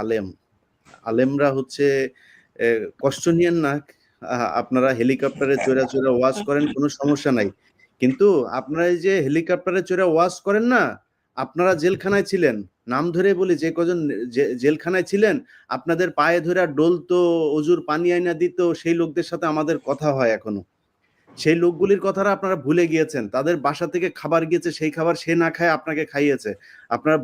আলেমরা হচ্ছে কষ্ট নিয়েন না, আপনারা হেলিকপ্টারে চড়ে চড়ে ওয়াজ করেন, কোনো সমস্যা নাই, কিন্তু আপনারা এই যে হেলিকপ্টারে চড়ে ওয়াজ করেন না, আপনারা জেলখানায় ছিলেন, নাম ধরে বলি যে কজন জেলখানায় ছিলেন, আপনাদের পায়ে ধরে ডলতো, অজুর পানি আইনা দিত, সেই লোকদের সাথে আমাদের কথা হয় এখনো। সেই লোকগুলির কথাটা আপনারা ভুলে গিয়েছেন। তাদের বাসা থেকে খাবার গিয়েছে, সেই খাবার সে না খায় আপনাকে খাইয়েছে। আপনারা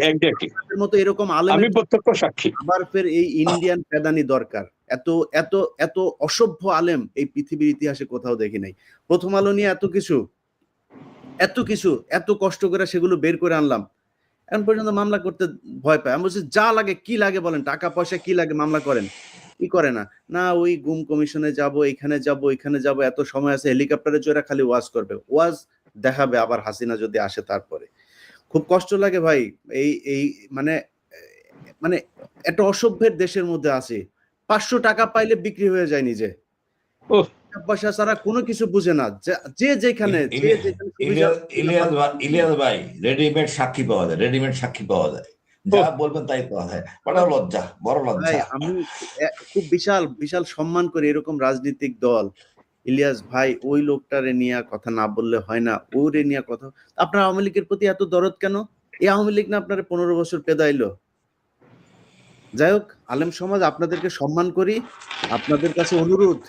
এক্স্যাক্টলি মতো এরকম আমি আলেমের প্রত্যক্ষ সাক্ষী। আবার ফের এই ইন্ডিয়ান পেদানি দরকার। এত এত এত অসভ্য আলেম এই পৃথিবীর ইতিহাসে কোথাও দেখি নাই। প্রথম আলো নিয়ে এত কিছু এত কষ্ট করে সেগুলো বের করে আনলাম, এখন পর্যন্ত মামলা করতে ভয় পায়। আমি বলছি যা লাগে, কি লাগে বলেন, টাকা পয়সা কি লাগে, মামলা করেন। কি করে না, না ওই গুম কমিশনে যাব, এখানে যাব, এত সময় আছে, হেলিকপ্টারে চড়ে খালি ওয়াজ করবে, ওয়াজ দেখাবে আবার হাসিনা যদি আসে তারপরে। খুব কষ্ট লাগে ভাই, এই এই মানে মানে একটা অসভ্যের দেশের মধ্যে আছে। 500 টাকা পাইলে বিক্রি হয়ে যায় নিজে, পয়সা ছাড়া কোনো কিছু বুঝে না। যে যেখানে ইলিয়াস ভাই, রেডিমেড সাক্ষী পাওয়া যায়, যা বলবেন তাই পাওয়া যায়। বড় লজ্জা, বড় লজ্জা। আমি খুব বিশাল বিশাল সম্মান করি এরকম রাজনৈতিক দল। ইলিয়াস ভাই, ওই লোকটারে নিয়ে কথা না বললে হয় না, ওরে নিয়ে কথা। আপনার আওয়ামী লীগের প্রতি এত দরদ কেন? এই আওয়ামী লীগ না আপনার 15 বছর পেদাইলো। যাই হোক, আলেম সমাজ আপনাদেরকে সম্মান করি, আপনাদের কাছে অনুরোধ,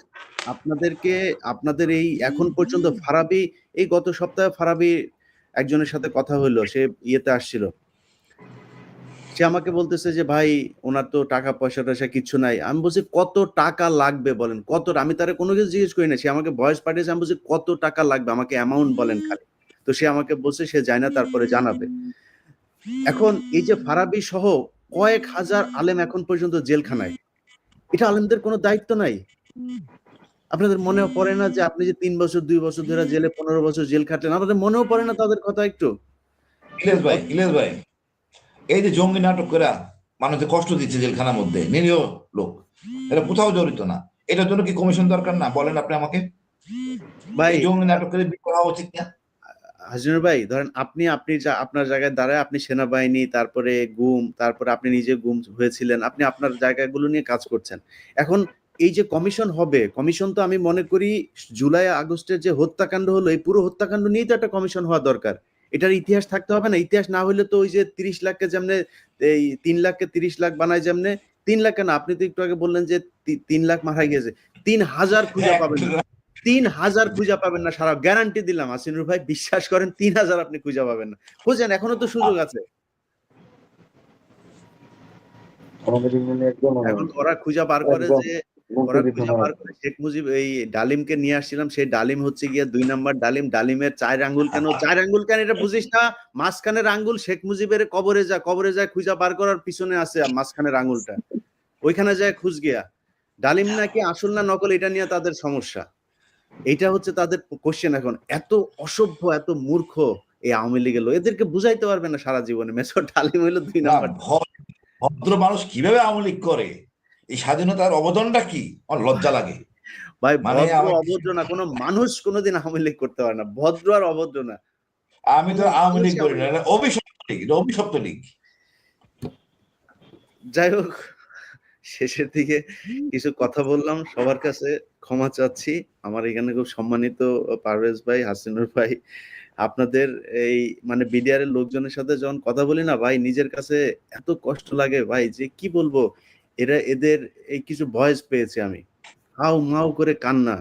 আপনাদের এই এখন পর্যন্ত ফারাবি, এই গত সপ্তাহে ফারাবি একজনের সাথে কথা হইলো, সে ইয়েতে আসছিল, সে আমাকে বলতেছে যে ভাই ওনার তো টাকা পয়সা টয়সা কিছু নাই। আমি বলছি কত টাকা লাগবে বলেন, কত? আমি তারে কোনো কিছু জিজ্ঞেস করি না, সে আমাকে ভয়েস পাঠিয়েছে। আমি বলছি কত টাকা লাগবে, আমাকে অ্যামাউন্ট বলেন খালি। তো সে আমাকে বলছে সে যায় না, তারপরে জানাবে। এখন এই যে ফারাবি সহ কয়েক হাজার আলেম এখন পর্যন্ত জেলখানায়, এটা আলেমদের কোনো দায়িত্ব নাই? আপনাদের মনেও পড়ে না যে আপনি যে 3 বছর 2 বছর ধরে জেলে, 15 বছর জেল খাটলেন, আপনাদের মনেও পড়ে না তাদের কথা একটু? ইলিয়াস ভাই, এই যে জঙ্গি নাটক করে মানুষকে কষ্ট দিচ্ছে জেলখানার মধ্যে, নিরীহ লোক, এটা কোথাও জড়িত না, এটার জন্য কি কমিশন দরকার না? বলেন আপনি আমাকে। ভাই জঙ্গি নাটক করে করা উচিত না? হাসিনুর ভাই, ধরেন আপনি আপনার জায়গায় দাঁড়ায়, আপনি সেনাবাহিনী, তারপরে গুম, তারপরে আপনি নিজে গুম হয়েছিলেন, আপনি আপনার জায়গাগুলো নিয়ে কাজ করছেন। এখন এই যে কমিশন হবে, কমিশন তো আমি মনে করি জুলাই আগস্টের যে হত্যাকাণ্ড হলো, এই পুরো হত্যাকাণ্ড নিয়েই তো একটা কমিশন হওয়া দরকার। এটার ইতিহাস থাকতে হবে না? ইতিহাস না হলে তো ওই যে 30 লাখকে যেমনে, এই 3 লাখকে 30 লাখ বানায় যেমনে, 3 লাখ কেন, আপনি তো একটু আগে বললেন যে 3 লাখ মারা গিয়েছে, 3000 খুঁজে পাবেন না, 3000 খুঁজে পাবেন না, সারা গ্যারান্টি দিলাম আসিনুর ভাই, বিশ্বাস করেন 3000 আপনি খুঁজে পাবেন না। খুঁজেন, এখনো তো সুযোগ আছে। এখন ওরা খুঁজে বার করে যে, শেখ মুজিব এই ডালিমকে নিয়ে আসছিলাম, সেই ডালিম হচ্ছে গিয়ে 2 নাম্বার ডালিম। ডালিমের 4 আঙ্গুল কেন, 4 আঙ্গুল কেন এটা বুঝিস না? মাঝখানের আঙ্গুল শেখ মুজিবের কবরে যায় খুঁজে বার করার পিছনে আছে মাঝখানের আঙ্গুলটা, ওইখানে যায় খুঁজ গিয়া। ডালিম নাকি আসল না নকল, এটা নিয়ে তাদের সমস্যা। এইটা হচ্ছে তাদের কোশ্চেন। এখন এত অসভ্য, এত মূর্খ এই আওয়ামী লীগের লোক, এদেরকে বুঝাইতে পারবে না সারা জীবনে। মেজর ডালিম হইলো 2 নাম্বার। ভদ্র মানুষ কিভাবে আওয়ামী লীগ করে? এই স্বাধীনতার অবদানটা কি? আমার লজ্জা লাগে ভাই। ভদ্র অভদ্র না, কোনো মানুষ কোনোদিন আওয়ামী লীগ করতে পারে না, ভদ্র আর অভদ্র না। আমি তো আওয়ামী লীগ করি না, অভিশপ্ত লীগ। যাই হোক, শেষের দিকে কিছু কথা বললাম, সবার কাছে ক্ষমা চাচ্ছি। আমার এখানে খুব সম্মানিত পারভেজ ভাই, হাসিনুর ভাই, আপনাদের এই মানে বিডিআর এর লোকজনের সাথে যখন কথা বলি না ভাই, নিজের কাছে এত কষ্ট লাগে ভাই, যে কি বলবো। এদের এই কিছু ভয়েস পেয়েছি আমি, হাউ মাউ করে কান্না,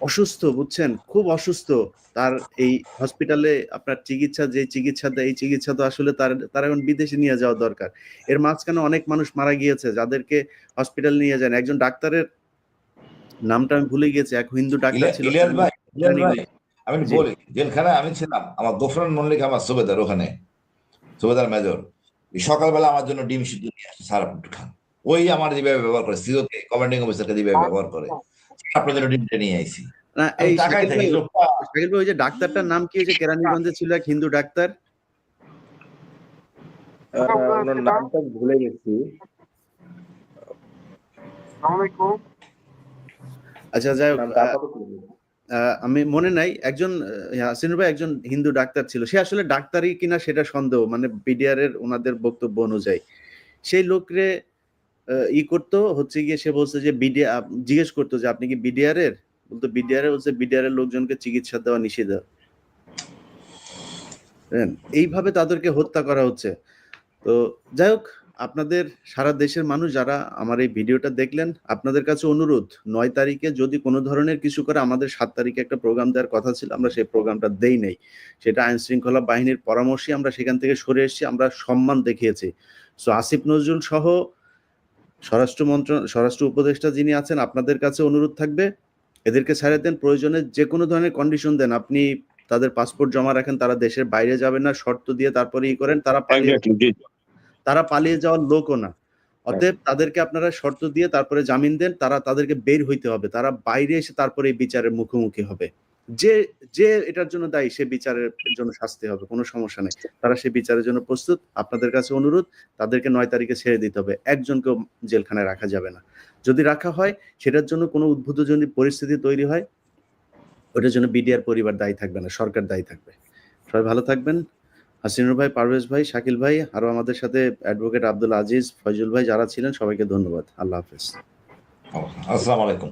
অসুস্থ, বুঝছেন, খুব অসুস্থ। তার এই হসপিটালে আপনার চিকিৎসা, যে চিকিৎসা দেয়, এই চিকিৎসা তো আসলে তার এখন বিদেশে নিয়ে যাওয়া দরকার। এর মাঝখানে অনেক মানুষ মারা গিয়েছে যাদেরকে হসপিটাল নিয়ে যান। একজন ডাক্তারের নামটা আমি ভুলে গেছি, এক হিন্দু ডাক্তার ছিল। ইলিয়াস ভাই, আমি জি। বলি, জেলখানায় আমি ছিলাম, আমার গোফরান মল্লিক আমার সুবেদার, ওখানে সুবেদার মেজর, সকালবেলা আমার জন্য ডিম সিদ্ধ নিয়ে আসে, স্যার আপনি একটু খান। ওই আমার যেভাবে ব্যবহার করে, সিওকে কমান্ডিং অফিসারকে যেভাবে ব্যবহার করে, আপনার জন্য ডিমটা নিয়ে আইছি। না, আমি এই তাকাই শাকিল থাকি, ভাই, লোকটা শাকিল ভাই, ওই যে ডাক্তারটার নাম কি, ওই যে কেরানীগঞ্জে ছিল এক হিন্দু ডাক্তার? ওনার নামটা ভুলে গেছি। আচ্ছা, যাই হোক, নামটা আপাতত ভুলে গেছি। আমি মনে নাই, একজন হাসিনুর ভাই একজন হিন্দু ডাক্তার ছিল, সে আসলে ডাক্তারই কিনা সেটা সন্দেহ, মানে বিডিআর এর ওনাদের বক্তব্য অনুযায়ী সেই লোকরে ই করতো হচ্ছে গিয়ে, সে বলছে যে বিডিআর, জিজ্ঞেস করতো যে আপনি কি বিডিআর এর, বলতো বিডিআর এর, বলছে বিডিআর এর লোকজনকে চিকিৎসা দেওয়া নিষেধ। এইভাবে তাদেরকে হত্যা করা হচ্ছে। তো যাই হোক, আপনাদের সারা দেশের মানুষ যারা আমার এই ভিডিওটা দেখলেন, আপনাদের কাছে অনুরোধ, 9 তারিখে যদি কোনো ধরনের কিছু করে, আমাদের 7 তারিখে একটা প্রোগ্রাম দেওয়ার কথা ছিল, আমরা সেই প্রোগ্রামটা দেই নাই। সেটা আইন শৃঙ্খলা বাহিনীর পরামর্শে আমরা সেখান থেকে সরে এসেছি, আমরা সম্মান দেখিয়েছি। সো আসিফ নজরুল সহ স্বরাষ্ট্র উপদেষ্টা যিনি আছেন, আপনাদের কাছে অনুরোধ থাকবে, এদেরকে ছেড়ে দেন, প্রয়োজনে যে কোনো ধরনের কন্ডিশন দেন, আপনি তাদের পাসপোর্ট জমা রাখেন, তারা দেশের বাইরে যাবে না, শর্ত দিয়ে তারপরে ই করেন, তারা পালিয়ে যাওয়ার লোকও না। অতএব তাদেরকে আপনারা শর্ত দিয়ে তারপরে জামিন দেন, তাদেরকে বের হইতে হবে, তারা বাইরে এসে তারপরে এই বিচারের মুখোমুখি হবে। যে এটার জন্য দায়ী, সে বিচারের জন্য শাস্তি হবে, কোনো সমস্যা নেই, তারা সে বিচারের জন্য প্রস্তুত। আপনাদের কাছে অনুরোধ, তাদেরকে 9 তারিখে ছেড়ে দিতে হবে, একজনকেও জেলখানায় রাখা যাবে না। যদি রাখা হয়, সেটার জন্য কোনো উদ্ভুতজনক পরিস্থিতি তৈরি হয়, ওটার জন্য বিডিআর পরিবার দায়ী থাকবে না, সরকার দায়ী থাকবে। সবাই ভালো থাকবেন। হাসিনুর ভাই, পারভেজ ভাই, শাকিল ভাই, আরো আমাদের সাথে অ্যাডভোকেট আব্দুল আজিজ, ফয়জুল ভাই যারা ছিলেন, সবাইকে ধন্যবাদ। আল্লাহ হাফেজ। আসসালামু আলাইকুম।